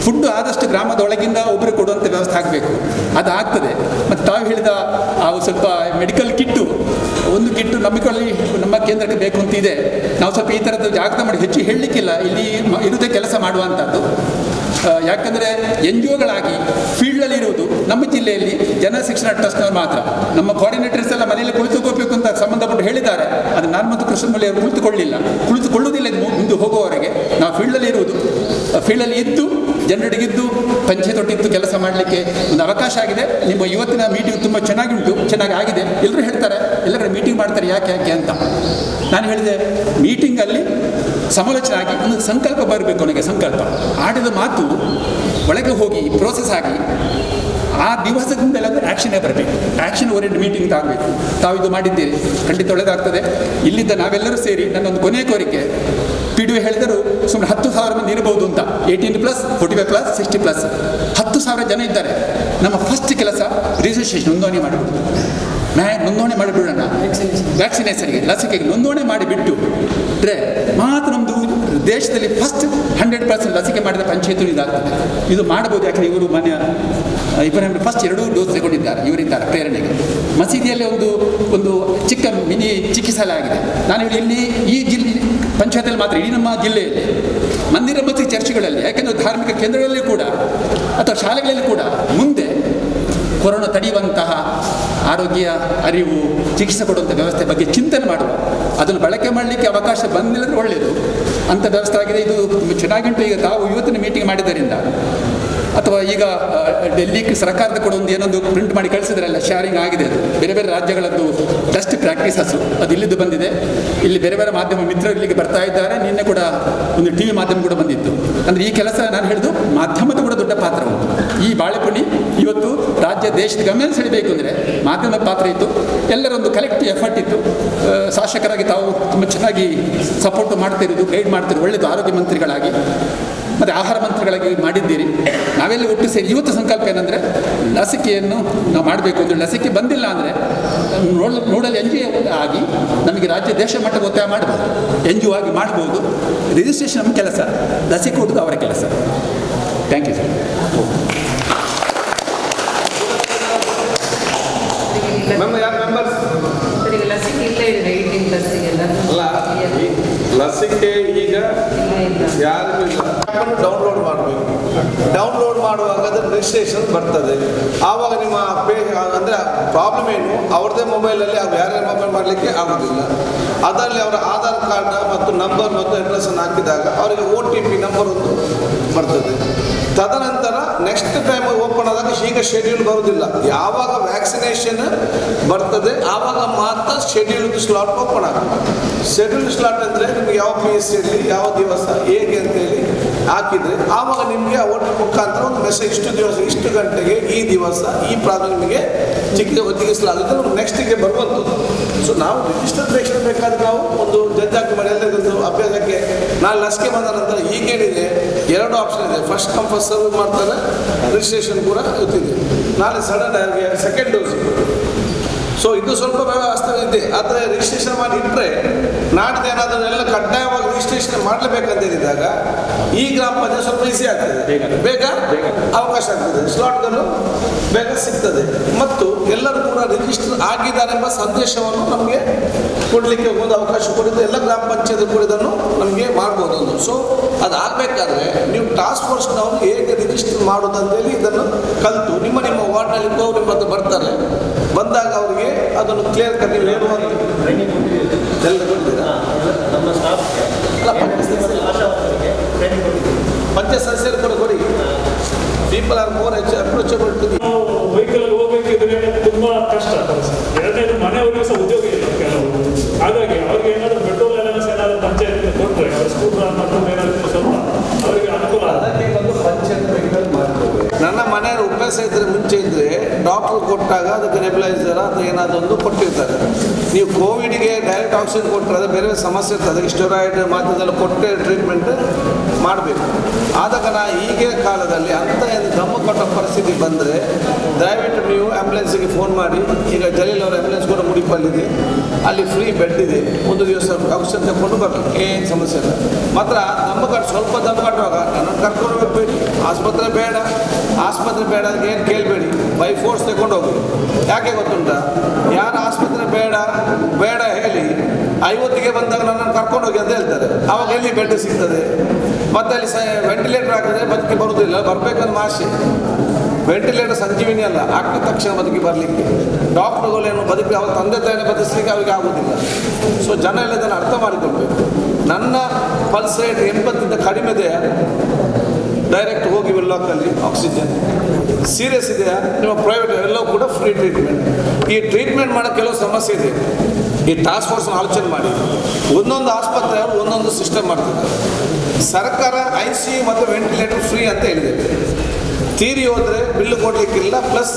ಫುಡ್ಡು ಆದಷ್ಟು ಗ್ರಾಮದೊಳಗಿಂದ ಒಬ್ಬರು ಕೊಡುವಂಥ ವ್ಯವಸ್ಥೆ ಆಗಬೇಕು, ಅದಾಗ್ತದೆ. ಮತ್ತು ತಾವು ಹೇಳಿದ ಸ್ವಲ್ಪ ಮೆಡಿಕಲ್ ಕಿಟ್ಟು, ಒಂದು ಕಿಟ್ಟು ನಮ್ಮ ಕೇಂದ್ರಕ್ಕೆ ಬೇಕು ಅಂತ ಇದೆ. ನಾವು ಸ್ವಲ್ಪ ಈ ಥರದ್ದು ಜಾಗೃತ ಮಾಡಿ ಹೆಚ್ಚು ಹೇಳಲಿಕ್ಕಿಲ್ಲ, ಇಲ್ಲಿ ಇರುವುದೇ ಕೆಲಸ ಮಾಡುವಂಥದ್ದು. ಯಾಕಂದರೆ NGOಗಳಾಗಿ ಫೀಲ್ಡಲ್ಲಿ ಇರುವುದು ನಮ್ಮ ಜಿಲ್ಲೆಯಲ್ಲಿ ಜನ ಶಿಕ್ಷಣ ಟ್ರಸ್ಟ್ನವರು ಮಾತ್ರ. ನಮ್ಮ ಕೋಆರ್ಡಿನೇಟರ್ಸ್ ಎಲ್ಲ ಮನೆಯಲ್ಲಿ ಕುಳಿತುಕೋಬೇಕು ಅಂತ ಸಂಬಂಧಪಟ್ಟು ಹೇಳಿದ್ದಾರೆ. ಅದು ನಾನು ಮತ್ತು ಕೃಷ್ಣಮೂಲಿ ಅವರು ಕುಳಿತುಕೊಳ್ಳುವುದಿಲ್ಲ. ಮುಂದೆ ಹೋಗುವವರೆಗೆ ನಾವು ಫೀಲ್ಡಲ್ಲಿ ಇರುವುದು, ಫೀಲ್ಡಲ್ಲಿ ಇದ್ದು ಜನರಿಗಿದ್ದು ಪಂಚಾಯತ್ ಒಟ್ಟಿದ್ದು ಕೆಲಸ ಮಾಡಲಿಕ್ಕೆ ಒಂದು ಅವಕಾಶ ಆಗಿದೆ. ನಿಮ್ಮ ಇವತ್ತಿನ ಮೀಟಿಂಗ್ ತುಂಬ ಚೆನ್ನಾಗಿ ಆಗಿದೆ. ಎಲ್ಲರೂ ಹೇಳ್ತಾರೆ, ಎಲ್ಲ ಕಡೆ ಮೀಟಿಂಗ್ ಮಾಡ್ತಾರೆ, ಯಾಕೆ ಅಂತ. ನಾನು ಹೇಳಿದೆ, ಮೀಟಿಂಗಲ್ಲಿ ಸಮಾಲೋಚನೆ ಆಗಿ ಒಂದು ಸಂಕಲ್ಪ ಬರಬೇಕು. ನನಗೆ ಸಂಕಲ್ಪ ಆಡಿದ ಮಾತು ಒಳಗೆ ಹೋಗಿ ಪ್ರೋಸೆಸ್ ಆಗಿ ಆ ದಿವಸದಿಂದಲೇ ಆ್ಯಕ್ಷನ್ನೇ ಬರಬೇಕು. ಆ್ಯಕ್ಷನ್ ಓರಿಯೆಂಟ್ ಮೀಟಿಂಗ್ ಆಗಬೇಕು. ತಾವು ಇದು ಮಾಡಿದ್ದೀರಿ, ಖಂಡಿತ ಒಳ್ಳೆಯದಾಗ್ತದೆ. ಇಲ್ಲಿದ್ದ ನಾವೆಲ್ಲರೂ ಸೇರಿ ನನ್ನೊಂದು ಕೊನೆಯ ಕೋರಿಕೆ, PDO ಹೇಳಿದರು ಸುಮ್ಮನೆ 10,000 ಮಂದಿ ಇರಬಹುದು ಅಂತ. 18+, 45+, 60+, 10,000 ಜನ ಇದ್ದಾರೆ. ನಮ್ಮ ಫಸ್ಟ್ ಕೆಲಸ ರಿಜಿಸ್ಟ್ರೇಷನ್, ನೋಂದಣಿ ಮಾಡಿಬಿಟ್ಟು ನೋಂದಣಿ ಮಾಡಿಬಿಡೋಣ. ವ್ಯಾಕ್ಸಿನೇಷನ್ಗೆ, ಲಸಿಕೆಗೆ ನೋಂದಣಿ ಮಾಡಿಬಿಟ್ಟು ಮಾತ್ರ ನಮ್ಮದು ದೇಶದಲ್ಲಿ ಫಸ್ಟ್ 100% ಲಸಿಕೆ ಮಾಡಿದ ಪಂಚಾಯತ್ ಇದಾಗ್ತದೆ. ಇದು ಮಾಡಬಹುದು. ಯಾಕಂದರೆ ಇವರು ಇಬ್ಬರು ಫಸ್ಟ್ 2 ಡೋಸ್ ತಗೊಂಡಿದ್ದಾರೆ, ಇವರಿದ್ದಾರೆ ಪ್ರೇರಣೆಗೆ. ಮಸೀದಿಯಲ್ಲೇ ಒಂದು ಚಿಕ್ಕ ಮಿನಿ ಚಿಕಿತ್ಸಾಲಯ ಆಗಿದೆ. ನಾನು ಹೇಳಿ ಇಲ್ಲಿ ಈ ಜಿಲ್ಲೆ ಪಂಚಾಯತಲ್ಲಿ ಮಾತ್ರ, ಇಡೀ ನಮ್ಮ ಜಿಲ್ಲೆಯಲ್ಲಿ ಮಂದಿರ ಮತ್ತು ಚರ್ಚ್ಗಳಲ್ಲಿ, ಯಾಕೆಂದರೆ ಧಾರ್ಮಿಕ ಕೇಂದ್ರಗಳಲ್ಲಿ ಕೂಡ ಅಥವಾ ಶಾಲೆಗಳಲ್ಲಿ ಕೂಡ ಮುಂದೆ ಕೊರೋನಾ ತಡೆಯುವಂತಹ ಆರೋಗ್ಯ ಅರಿವು ಚಿಕಿತ್ಸೆ ಕೊಡುವಂಥ ವ್ಯವಸ್ಥೆ ಬಗ್ಗೆ ಚಿಂತನೆ ಮಾಡುವ, ಅದನ್ನು ಬಳಕೆ ಮಾಡಲಿಕ್ಕೆ ಅವಕಾಶ ಬಂದಿಲ್ಲದ್ರೆ ಒಳ್ಳೆಯದು ಅಂಥ ವ್ಯವಸ್ಥೆ ಆಗಿದೆ. ಇದು ಚೆನ್ನಾಗುಂಟು. ಈಗ ತಾವು ಇವತ್ತಿನ ಮೀಟಿಂಗ್ ಮಾಡಿದ್ದರಿಂದ ಅಥವಾ ಈಗ ಡೆಲ್ಲಿ ಸರ್ಕಾರದ ಕೂಡ ಒಂದು ಏನೊಂದು ಪ್ರಿಂಟ್ ಮಾಡಿ ಕಳಿಸಿದ್ರಲ್ಲ, ಶೇರಿಂಗ್ ಆಗಿದೆ. ಅದು ಬೇರೆ ಬೇರೆ ರಾಜ್ಯಗಳದ್ದು ಬೆಸ್ಟ್ ಪ್ರಾಕ್ಟೀಸಸ್ಸು ಅದು ಇಲ್ಲಿದ್ದು ಬಂದಿದೆ. ಇಲ್ಲಿ ಬೇರೆ ಬೇರೆ ಮಾಧ್ಯಮ ಮಿತ್ರರು ಇಲ್ಲಿಗೆ ಬರ್ತಾ ಇದ್ದಾರೆ. ನಿನ್ನೆ ಕೂಡ ಒಂದು TV ಮಾಧ್ಯಮ ಕೂಡ ಬಂದಿತ್ತು. ಅಂದರೆ ಈ ಕೆಲಸ ನಾನು ಹೇಳಿದ್ದು ಮಾಧ್ಯಮದ ಕೂಡ ದೊಡ್ಡ ಪಾತ್ರ ಉಂಟು. ಈ ಬಾಳೆಪುಣಿ ಇವತ್ತು ರಾಜ್ಯ ದೇಶದ ಗಮನ ಸೆಳೆಯಬೇಕು ಅಂದರೆ ಮಾಧ್ಯಮದ ಪಾತ್ರ ಇತ್ತು. ಎಲ್ಲರೊಂದು ಕಲೆಕ್ಟಿವ್ ಎಫರ್ಟ್ ಇತ್ತು. ಶಾಸಕರಾಗಿ ತಾವು ತುಂಬ ಚೆನ್ನಾಗಿ ಸಪೋರ್ಟ್ ಮಾಡ್ತಿರೋದು, ಗೈಡ್ ಮಾಡ್ತಿರೋದು ಒಳ್ಳೆಯದು. ಆರೋಗ್ಯ ಮಂತ್ರಿಗಳಾಗಿ ಮತ್ತು ಆಹಾರ ಮಂತ್ರಿಗಳಾಗಿ ಮಾಡಿದ್ದೀರಿ. ನಾವೆಲ್ಲ ಒಟ್ಟು ಸೇರಿ ಇವತ್ತು ಸಂಕಲ್ಪ ಏನಂದರೆ ಲಸಿಕೆಯನ್ನು ನಾವು ಮಾಡಬೇಕು. ಅಂದರೆ ಲಸಿಕೆ ಬಂದಿಲ್ಲ ಅಂದರೆ ನೋಡಲು NGO ಆಗಿ ನಮಗೆ ರಾಜ್ಯ ದೇಶ ಮಟ್ಟಕ್ಕೆ ಒತ್ತಾಯ ಮಾಡ್ಬೋದು. NGO ಆಗಿ ಮಾಡ್ಬೋದು. ರಿಜಿಸ್ಟ್ರೇಷನ್ ನಮ್ಮ ಕೆಲಸ, ಲಸಿಕೆ ಕೊಡೋದು ಅವರ ಕೆಲಸ. Thank you sir. ಸರಿಗೆ ಲಸಿಕೆ ಇಲ್ಲ ಇದೆ 18 ಪ್ಲಸ್ಸಿಗೆಲ್ಲ ಅಲ್ಲ, ಲಸಿಕೆ ಈಗ ಯಾರಿಗೂ ಇಲ್ಲ. ಡೌನ್ಲೋಡ್ ಮಾಡಬೇಕು. ಡೌನ್ಲೋಡ್ ಮಾಡುವಾಗ ಅದರ ರಿಜಿಸ್ಟ್ರೇಷನ್ ಬರ್ತದೆ. ಆವಾಗ ನಿಮ್ಮ ಅಂದರೆ ಪ್ರಾಬ್ಲಮ್ ಏನು, ಅವ್ರದ್ದೇ ಮೊಬೈಲಲ್ಲಿ ಯಾರ್ಯಾರ ಮೊಬೈಲ್ ಮಾಡಲಿಕ್ಕೆ ಆಗೋದಿಲ್ಲ. ಅದರಲ್ಲಿ ಅವರ ಆಧಾರ್ ಕಾರ್ಡ್ ಮತ್ತು ನಂಬರ್ ಮತ್ತು ಅಡ್ರೆಸ್ಸನ್ನು ಹಾಕಿದಾಗ ಅವರಿಗೆ OTP ನಂಬರ್ ಒಂದು ಬರ್ತದೆ. ತದನಂತರ ನೆಕ್ಸ್ಟ್ ಟೈಮ್ ಓಪನ್ ಆದಾಗ ಈಗ ಶೆಡ್ಯೂಲ್ ಬರುವುದಿಲ್ಲ. ಯಾವಾಗ ವ್ಯಾಕ್ಸಿನೇಷನ್ ಬರ್ತದೆ ಆವಾಗ ಮಾತ್ರ ಶೆಡ್ಯೂಲ್ಡ್ ಸ್ಲಾಟ್ ಓಪನ್ ಆಗುತ್ತೆ. ಶೆಡ್ಯೂಲ್ಡ್ ಸ್ಲಾಟ್ ಅಂದರೆ ನಿಮಗೆ ಯಾವ PSCಯಲ್ಲಿ ಯಾವ ದಿವಸ ಹೇಗೆ ಅಂತೇಳಿ ಹಾಕಿದರೆ ಆವಾಗ ನಿಮಗೆ OTP ಮುಖಾಂತರ ಒಂದು ಮೆಸೇಜ್ ಇಷ್ಟು ದಿವಸ ಇಷ್ಟು ಗಂಟೆಗೆ ಈ ದಿವಸ ಈ ಪ್ರಾಬ್ಲಮ್ ನಿಮಗೆ ಒದಗಿಸಲಾಗುತ್ತೆ, ನೆಕ್ಸ್ಟಿಗೆ ಬರುವಂಥದ್ದು. ಸೊ ನಾವು ರಿಜಿಸ್ಟರ್ ಪೇಷಂಟ್ ಬೇಕಾದ್ರೆ ನಾವು ಒಂದು ಜಡ್ಜಾಗಿ ಮಾಡಿ ಎಲ್ಲರಿಗೊಂದು ಅಭ್ಯಾಸಕ್ಕೆ ನಾನು ಲಸಿಕೆ ಬಂದ ನಂತರ ಈಗೇನಿದೆ 2 ಆಪ್ಷನ್ ಇದೆ. ಫಸ್ಟ್ ಕಮ್ ಫಸ್ಟ್ ಸರ್ವ್ ಮಾಡ್ತಾರೆ, ರಿಜಿಸ್ಟ್ರೇಷನ್ ಕೂಡ ಇರ್ತಿದೆ. ನಾಳೆ ಸಡನ್ ಆಗಿ ಸೆಕೆಂಡ್ ಡೋಸ್. ಸೊ ಇದು ಸ್ವಲ್ಪ ವ್ಯವಸ್ಥೆ ಇದೆ. ಆದರೆ ರಿಜಿಸ್ಟ್ರೇಷನ್ ಮಾಡಿ ಇಟ್ಟರೆ ನಾಡಿದ್ದು ಏನಾದರೂ ಎಲ್ಲ ಕಡ್ಡಾಯವಾಗಿ ರಿಜಿಸ್ಟ್ರೇಷನ್ ಮಾಡಲೇಬೇಕಂತ ಹೇಳಿದಾಗ ಈ ಗ್ರಾಮ ಪಂಚಾಯತ್ ಸ್ವಲ್ಪ ಈಸಿ ಆಗ್ತದೆ, ಬೇಗ ಅವಕಾಶ ಆಗ್ತದೆ, ಸ್ಲಾಟ್ಗಳು ಬೇಗ ಸಿಗ್ತದೆ ಮತ್ತು ಎಲ್ಲರೂ ಕೂಡ ರಿಜಿಸ್ಟರ್ ಆಗಿದ್ದಾರೆ ಎಂಬ ಸಂದೇಶವನ್ನು ನಮಗೆ ಕೊಡಲಿಕ್ಕೆ ಒಂದು ಅವಕಾಶ ಕೊಡಿದ್ದು ಎಲ್ಲ ಗ್ರಾಮ ಪಂಚಾಯತ್ ಕೂಡ ಇದನ್ನು ನಮಗೆ ಮಾಡ್ಬೋದು ಒಂದು. ಸೊ ಅದು ಆಗಬೇಕಾದ್ರೆ ನೀವು ಟಾಸ್ಕ್ ಫೋರ್ಸ್ನವರು ಹೇಗೆ ರಿಜಿಸ್ಟರ್ ಮಾಡೋದು ಅಂತೇಳಿ ಇದನ್ನು ಕಲಿತು ನಿಮ್ಮ ವಾರ್ಡ್ನಲ್ಲಿ ಕೋವಿಡ್ ಬಂದು ಬರ್ತಾರೆ, ಬಂದಾಗ ಅವರಿಗೆ ಅದನ್ನು ಕ್ಲಿಯರ್ ಕಟ್ ನೀವು ಏನು ಅಂತ ಎಲ್ಲ ಕೊಡ್ತೀರಾ? ನಮ್ಮ ಸ್ಟಾಫ್ಗೆ ಪಂಚಾಯತ್ ಸದಸ್ಯರು ಕೂಡ ಕೊಡಿ. People are more approachable to the. Vehicle ಹೋಗ್ಬೇಕಿದ್ರೆ ತುಂಬ ಕಷ್ಟ. ಎರಡನೇದು ಮನೆಯವರಿಗೂ ಸಹ ಉದ್ಯೋಗ ಇಲ್ಲ ಕೆಲವು. ಹಾಗಾಗಿ ಅವ್ರಿಗೆ ಏನಾದರೂ ಪೆಟ್ರೋಲ್ ಅಲವೆನ್ಸ್ ಏನಾದರೂ ಪಂಚಾಯತ್ ಕೊಟ್ಟರೆ ಅವ್ರ ಸ್ಕೂಟರ್ ಮತ್ತು ಏನಾದರೂ ಸ್ವಲ್ಪ ಅವರಿಗೆ ಅನುಕೂಲ. ಅದಕ್ಕೆ ಒಂದು ಪಂಚಾಯತ್ ವೆಹಿಕಲ್ ಮಾಡ್ಕೋಬೇಕು. ನನ್ನ ಮನೆಯವರು ಉಪವಾಸ ಇದ್ದರೆ ಮುಂಚೆ ಇದ್ದರೆ ಡಾಕ್ಟ್ರು ಕೊಟ್ಟಾಗ ಅದಕ್ಕೆ ನೆಬ್ಲೈಸರ್ ಅಥವಾ ಏನಾದರೂ ಒಂದು ಕೊಟ್ಟಿರ್ತಾರೆ. ನೀವು ಕೋವಿಡ್ಗೆ ಡೈರೆಕ್ಟ್ ಆಕ್ಸಿಜನ್ ಕೊಟ್ಟರೆ ಅದು ಬೇರೆ ಸಮಸ್ಯೆ ಇರ್ತದೆ. ಅದಕ್ಕೆ ಸ್ಟೆರಾಯ್ಡ್ ಮಾತ್ರದಲ್ಲಿ ಕೊಟ್ಟೆ ಟ್ರೀಟ್ಮೆಂಟ್ ಮಾಡಬೇಕು. ಆದ ಕಾರಣ ಈಗಿನ ಕಾಲದಲ್ಲಿ ಅಂಥ ಏನು ದಮ್ಮು ಕೊಟ್ಟ ಪರಿಸ್ಥಿತಿ ಬಂದರೆ ದಯವಿಟ್ಟು ನೀವು ಆ್ಯಂಬುಲೆನ್ಸಿಗೆ ಫೋನ್ ಮಾಡಿ. ಈಗ ಜಲೀಲ್ ಅವರ ಆ್ಯಂಬುಲೆನ್ಸ್ ಕೂಡ ಮುಡಿಪಲ್ಲಿದೆ, ಅಲ್ಲಿ ಫ್ರೀ ಬೆಡ್ ಇದೆ. ಒಂದು ದಿವಸ ಆಕ್ಸಿಜನ್ ತಗೊಂಡು ಬರಬೇಕು, ಏನು ಸಮಸ್ಯೆ ಇಲ್ಲ. ಮಾತ್ರ ದಮ್ಮು ಕಟ್ಟು ಸ್ವಲ್ಪ ದಮ್ಮು ಕಟ್ಟುವಾಗ ನನ್ನನ್ನು ಕರ್ಕೊಂಡು ಹೋಗಬೇಡಿ. ಆಸ್ಪತ್ರೆ ಬೇಡ ಅಂತ ಏನು ಕೇಳಬೇಡಿ, ಬೈ ಫೋರ್ಸ್ ತಗೊಂಡು ಹೋಗಿ. ಯಾಕೆ ಗೊತ್ತುಂಟಾ, ಯಾರು ಆಸ್ಪತ್ರೆ ಬೇಡ ಹೇಳಿ 50ಗೆ ಬಂದಾಗ ನನ್ನನ್ನು ಕರ್ಕೊಂಡು ಹೋಗಿ ಅಂತ ಹೇಳ್ತಾರೆ. ಆವಾಗ ಎಲ್ಲಿ ಬೆಡ್ ಸಿಗ್ತದೆ? ಮತ್ತು ಅಲ್ಲಿ ವೆಂಟಿಲೇಟರ್ ಹಾಕಿದ್ರೆ ಬದುಕಿ ಬರುವುದಿಲ್ಲ. ಬರಬೇಕಂದ್ರೆ ಮಾಸಿ ವೆಂಟಿಲೇಟರ್ ಸಂಜೀವಿನಿ ಅಲ್ಲ, ಹಾಕಿದ ತಕ್ಷಣ ಬದುಕಿ ಬರಲಿಕ್ಕೆ. ಡಾಕ್ಟ್ರುಗಳೇನು ಬದುಕಿ ಅವ್ರ ತಂದೆ ತಾಯಿನ ಬದುಕಲಿಕ್ಕೆ ಅವ್ರಿಗೆ ಆಗೋದಿಲ್ಲ. ಸೊ ಜನ ಎಲ್ಲ ಇದನ್ನು ಅರ್ಥ ಮಾಡಿಕೊಳ್ಬೇಕು. ನನ್ನ ಪಲ್ಸ್ ರೇಟ್ 80 ಕಡಿಮೆ ಇದೆಯಾ, ಡೈರೆಕ್ಟ್ ಹೋಗಿ ವೆಲ್ಲಾಕಲ್ಲಿ ಆಕ್ಸಿಜನ್. ಸೀರಿಯಸ್ ಇದೆಯಾ, ನಿಮ್ಮ ಪ್ರೈವೇಟ್ ಎಲ್ಲವೂ ಕೂಡ ಫ್ರೀ ಟ್ರೀಟ್ಮೆಂಟ್. ಈ ಟ್ರೀಟ್ಮೆಂಟ್ ಮಾಡೋಕ್ಕೆ ಕೆಲವು ಸಮಸ್ಯೆ ಇದೆ. ಈ ಟಾಸ್ಕ್ ಫೋರ್ಸ್ನ ಆಲೋಚನೆ ಮಾಡಿ. ಒಂದೊಂದು ಆಸ್ಪತ್ರೆಯವರು ಒಂದೊಂದು ಸಿಸ್ಟಮ್ ಮಾಡ್ತಿದ್ದಾರೆ. ಸರ್ಕಾರ ICU ಮತ್ತು ವೆಂಟಿಲೇಟರ್ ಫ್ರೀ ಅಂತ ಹೇಳಿದೆ. ತೀರಿ ಹೋದರೆ ಬಿಲ್ಲು ಕೊಡಲಿಕ್ಕಿಲ್ಲ, ಪ್ಲಸ್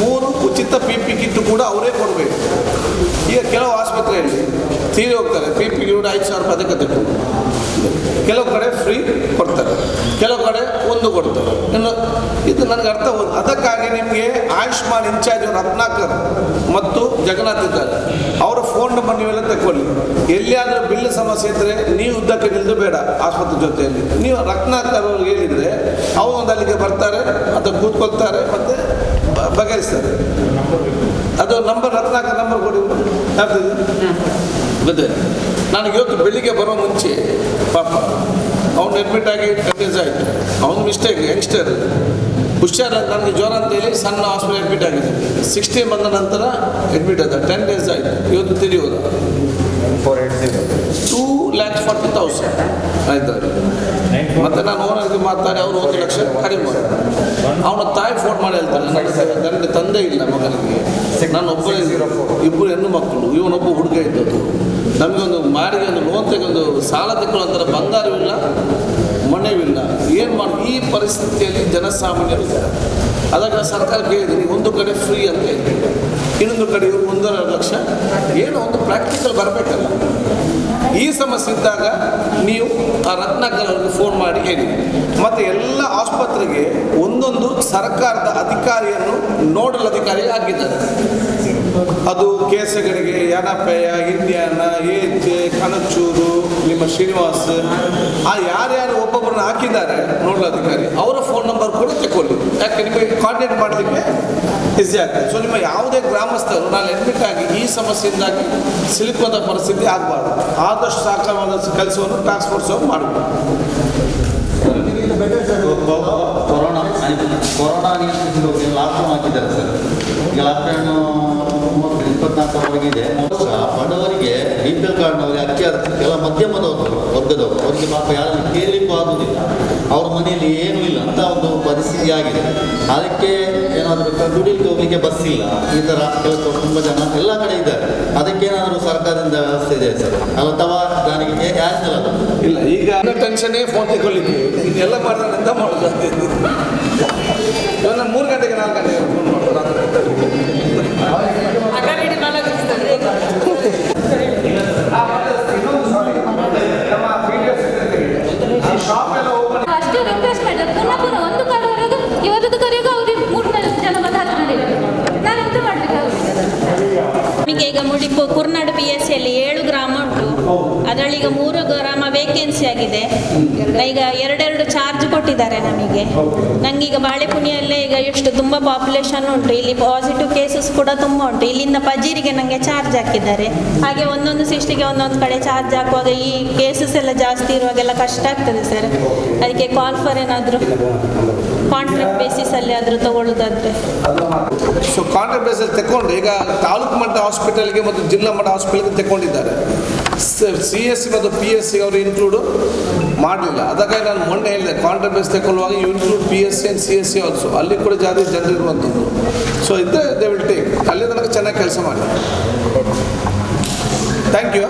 3 ಉಚಿತ PP ಕಿಟ್ಟು ಕೂಡ ಅವರೇ ಕೊಡಬೇಕು. ಈಗ ಕೆಲವು ಆಸ್ಪತ್ರೆಯಲ್ಲಿ ತೀರಿ ಹೋಗ್ತಾರೆ, PP ಕೂಡ 5,000 ರೂಪಾಯಿ ಅದಕ್ಕೆ ತೆಗೆದು. ಕೆಲವು ಕಡೆ ಫ್ರೀ ಕೊಡ್ತಾರೆ, ಕೆಲವು ಕಡೆ ಒಂದು ಕೊಡ್ತಾರೆ. ಇನ್ನು ಇದು ನನಗೆ ಅರ್ಥ ಹೋದ. ಅದಕ್ಕಾಗಿ ನಿಮಗೆ ಆಯುಷ್ಮಾನ್ ಇನ್ಚಾರ್ಜ್ ರತ್ನಾಕರ್ ಮತ್ತು ಜಗನ್ನಾಥ್ ಇದ್ದಾರೆ, ಅವರ ಫೋನ್ ನಂಬರ್ ನೀವೆಲ್ಲ ತಗೊಳ್ಳಿ. ಎಲ್ಲಿಯಾದರೂ ಬಿಲ್ ಸಮಸ್ಯೆ ಇದ್ದರೆ ನೀವು ಉದ್ದಕ್ಕೆ ನಿಲ್ದು ಬೇಡ ಆಸ್ಪತ್ರೆ ಜೊತೆಯಲ್ಲಿ. ನೀವು ರತ್ನಾಕರ್ ಅವ್ರಿಗೆ ಹೇಳಿದರೆ ಅವರು ಒಂದು ಅಲ್ಲಿಗೆ ಬರ್ತಾರೆ ಅಥವಾ ಕೂತ್ಕೊಳ್ತಾರೆ ಮತ್ತು ಬಗೆಹರಿಸ್ತಾರೆ. ಅದು ನಂಬರ್ ರತ್ನಾಕರ್ ನಂಬರ್ ಕೊಡಿ. ಆಗ್ತದೆ ಗೊತ್ತೇ. ನನಗೆ ಇವತ್ತು ಬೆಳಿಗ್ಗೆ ಬರೋ ಮುಂಚೆ ಪಾಪ ಅವ್ನು ಅಡ್ಮಿಟ್ ಆಗಿ 10 days ಆಯಿತು. ಅವನು ಮಿಸ್ಟೇಕ್, ಯಂಗ್ಸ್ಟರ್ ಹುಷಾರ, ನನಗೆ ಜ್ವರ ಅಂತೇಳಿ ಸಣ್ಣ ಹಾಸ್ಪಿಟಲ್ ಅಡ್ಮಿಟ್ ಆಗಿದೆ. 60 ಬಂದ ನಂತರ ಅಡ್ಮಿಟ್ ಆದ, 10 days ಆಯಿತು. ಇವತ್ತು ತಿಳಿಯೋದ 2,40,000 ಆಯ್ತಾರೆ. ಮತ್ತು ನಾನು ಓನರ್ಗೆ ಮಾತಾಡಿ ಅವರು 1 ಲಕ್ಷ ಕಡಿಮೆ ಮಾಡಿ. ಅವನ ತಾಯಿ ಫೋನ್ ಮಾಡಿ ಹೇಳ್ತಾನೆ, ನನಗೆ ತಂದೆ ಇಲ್ಲ ಮಗನಿಗೆ, ನಾನು ಒಬ್ಬರೇ, ಇಬ್ಬರು ಹೆಣ್ಣು ಮಕ್ಕಳು, ಇವನೊಬ್ಬ ಹುಡುಗ ಇದ್ದದ್ದು. ನಮಗೊಂದು ಮಾರಿಗೆ ಒಂದು ಲೋನ್ ತೆಗೆದು ಸಾಲ ತೆಗೊಳ್ಳೋ ಬಂಗಾರವಿಲ್ಲ, ಮನೆವಿಲ್ಲ, ಏನು ಮಾಡಿ ಈ ಪರಿಸ್ಥಿತಿಯಲ್ಲಿ ಜನಸಾಮಾನ್ಯರು ಇದ್ದಾರೆ. ಅದಕ್ಕೆ ಸರ್ಕಾರ ಕೇಳಿದ್ದೀನಿ, ಒಂದು ಕಡೆ ಫ್ರೀ ಅಂತ ಹೇಳ್ತೀವಿ, ಇನ್ನೊಂದು ಕಡೆ ಇವರು 1.5 ಲಕ್ಷ, ಏನೋ ಒಂದು ಪ್ರಾಕ್ಟಿಕಲ್ ಬರಬೇಕಲ್ಲ. ಈ ಸಮಸ್ಯೆ ಇದ್ದಾಗ ನೀವು ಆ ರತ್ನಾಕರ್ ಅವ್ರಿಗೆ ಫೋನ್ ಮಾಡಿ ಹೇಳಿ. ಮತ್ತು ಎಲ್ಲ ಆಸ್ಪತ್ರೆಗೆ ಒಂದೊಂದು ಸರ್ಕಾರದ ಅಧಿಕಾರಿಯನ್ನು ನೋಡಲ್ ಅಧಿಕಾರಿ ಆಗಿದ್ದಾರೆ. ಅದು ಕೇಸಗಳಿಗೆ ಯನಪೆಯ, ಇಂಡಿಯಾನ, ಏಜೆ, ಕನಚೂರು, ನಿಮ್ಮ ಶ್ರೀನಿವಾಸ್, ಆ ಯಾರ್ಯಾರು ಒಬ್ಬೊಬ್ಬರನ್ನ ಹಾಕಿದ್ದಾರೆ ನೋಡಲ್ ಅಧಿಕಾರಿ, ಅವರ ಫೋನ್ ನಂಬರ್ ಕೂಡ ತಗೊಳ್ಳಿ. ಯಾಕೆ ನಿಮಗೆ ಕಾಂಟ್ಯಾಕ್ಟ್ ಮಾಡಲಿಕ್ಕೆ ಈಸಿ ಆಗ್ತದೆ. ಸೊ ನಿಮ್ಮ ಯಾವುದೇ ಗ್ರಾಮಸ್ಥರು ನಾನು ಅಡ್ಮಿಟ್ ಆಗಿ ಈ ಸಮಸ್ಯೆಯಿಂದಾಗಿ ಸಿಲುಕುವಂಥ ಪರಿಸ್ಥಿತಿ ಆಗಬಾರ್ದು. ಆದಷ್ಟು ಸಾಕವಾದ ಕೆಲಸವನ್ನು ಟಾಸ್ಕ್ ಫೋರ್ಸ್ ಅವರು ಮಾಡಬೇಕು. ಕೊರೋನಾ ನಿಯಂತ್ರಿಸಿದ ಲಾಕ್ಡೌನ್ ಹಾಕಿದ್ದಾರೆ ಸರ್. ಈಗ ಲಾಕ್ಡೌನ್ 24ವರೆಗಿದೆ. ಬಡವರಿಗೆ BPL ಕಾರ್ಡ್ನವರಿಗೆ ಅಕ್ಕಿ ಎಲ್ಲ ಮಧ್ಯಮದವರು ವರ್ಗದವರು, ಅವರಿಗೆ ಪಾಪ ಯಾರನ್ನು ಕೇಳಲಿಕ್ಕೂ ಆಗುವುದಿಲ್ಲ. ಅವ್ರ ಮನೆಯಲ್ಲಿ ಏನೂ ಇಲ್ಲ ಅಂತ ಒಂದು ಪರಿಸ್ಥಿತಿ ಆಗಿದೆ. ಅದಕ್ಕೆ ಏನಾದರೂ ದುಡಿಲಿಕ್ಕೆ ಹೋಗ್ಲಿಕ್ಕೆ ಬಸ್ ಇಲ್ಲ, ಈ ಥರ ಕೆಲವು ತುಂಬ ಜನ ಎಲ್ಲ ಕಡೆ ಇದ್ದಾರೆ. ಅದಕ್ಕೇನಾದರೂ ಸರ್ಕಾರದಿಂದ ವ್ಯವಸ್ಥೆ ಇದೆ ಸರ್, ಅಥವಾ ನನಗೆ ಯಾರಿಲ್ಲ ಅದು ಇಲ್ಲ. ಈಗ ಟೆನ್ಷನ್ನೇ ಫೋನ್ ತಗೊಳ್ಳಿಕ್ಕೆ ಇದೆಲ್ಲ ಮಾಡಿದ್ರೆ ಎಂತ ಮಾಡೋದು. ಇವಾಗ 3 ಗಂಟೆಗೆ 4 ಗಂಟೆಗೆ ಫೋನ್ ಮಾಡೋದು. ಅಷ್ಟೇ ರಿಕ್ವೆಸ್ಟ್ ಮಾಡಿದ್ರೆ ಪುನಃ ಒಂದು ಕಡೆವರೆಗೂ ಇವತ್ತು ಕರೆಗೂ ಅವ್ರಿಗೆ 3-4 ಜನ ಬಂದು ಹತ್ತು ಮಾಡಿದ್ರು. ನಾನು ಎಂತ ಮಾಡ್ಲಿಕ್ಕೆ ಆಗುದಿಲ್ಲ. ನಮಗೆ ಈಗ ಕುರ್ನಾಡು PSCಯಲ್ಲಿ 7 ಗ್ರಾಮ ಉಂಟು. ಅದರಲ್ಲಿ ಈಗ 3 ಗ್ರಾಮ ವೇಕೆನ್ಸಿ ಆಗಿದೆ. ಈಗ 2 ಚಾರ್ಜ್ ಕೊಟ್ಟಿದ್ದಾರೆ ನಮಗೆ. ನಂಗೀಗ ಬಾಳೆಪುಣಿಯಲ್ಲೇ ಈಗ ಎಷ್ಟು ತುಂಬ ಪಾಪ್ಯುಲೇಷನ್ ಉಂಟು, ಇಲ್ಲಿ ಪಾಸಿಟಿವ್ ಕೇಸಸ್ ಕೂಡ ತುಂಬ ಉಂಟು. ಇಲ್ಲಿಂದ ಪಜೀರಿಗೆ ನನಗೆ ಚಾರ್ಜ್ ಹಾಕಿದ್ದಾರೆ. ಹಾಗೆ ಒಂದೊಂದು ಸಿಸ್ಟಿಗೆ ಒಂದೊಂದು ಕಡೆ ಚಾರ್ಜ್ ಹಾಕುವಾಗ ಈ ಕೇಸಸ್ ಎಲ್ಲ ಜಾಸ್ತಿ ಇರುವಾಗೆಲ್ಲ ಕಷ್ಟ ಆಗ್ತದೆ ಸರ್. ಅದಕ್ಕೆ ಕಾಲ್ ಫಾರ್ ಏನಾದರೂ ಕಾಂಟ್ರಾಕ್ಟ್ ಬೇಸಿಸಲ್ಲಿ ಆದರೂ ತಗೊಳ್ಳೋದಾದರೆ. ಸೊ ಕಾಂಟ್ರಾಕ್ಟ್ ಬೇಸಲ್ಲಿ ತಗೊಂಡು ಈಗ ತಾಲೂಕು ಮಟ್ಟ ಹಾಸ್ಪಿಟಲ್ಗೆ ಮತ್ತು ಜಿಲ್ಲಾ ಮಟ್ಟ ಹಾಸ್ಪಿಟಲ್ಗೆ ತಗೊಂಡಿದ್ದಾರೆ. CSC ಮತ್ತು PSC ಅವರು ಇನ್ಕ್ಲೂಡು ಮಾಡಲಿಲ್ಲ. ಅದಕ್ಕಾಗಿ ನಾನು ಮೊನ್ನೆ ಹೇಳಿದೆ, ಕಾಂಟ್ರಾಕ್ಟ್ ಬೇಸ್ ತಗೊಳ್ಳುವಾಗ you include PSC and CSC also. ಅಲ್ಲಿ ಕೂಡ ಜಾಸ್ತಿ ಜನರು ಇರುವಂಥದ್ದು. ಸೊ ಇದ್ದರೆ ದೇ ವಿಲ್ ಟೇಕ್. ಅಲ್ಲಿ ತನಕ ಚೆನ್ನಾಗಿ ಕೆಲಸ ಮಾಡಿ. Thank you.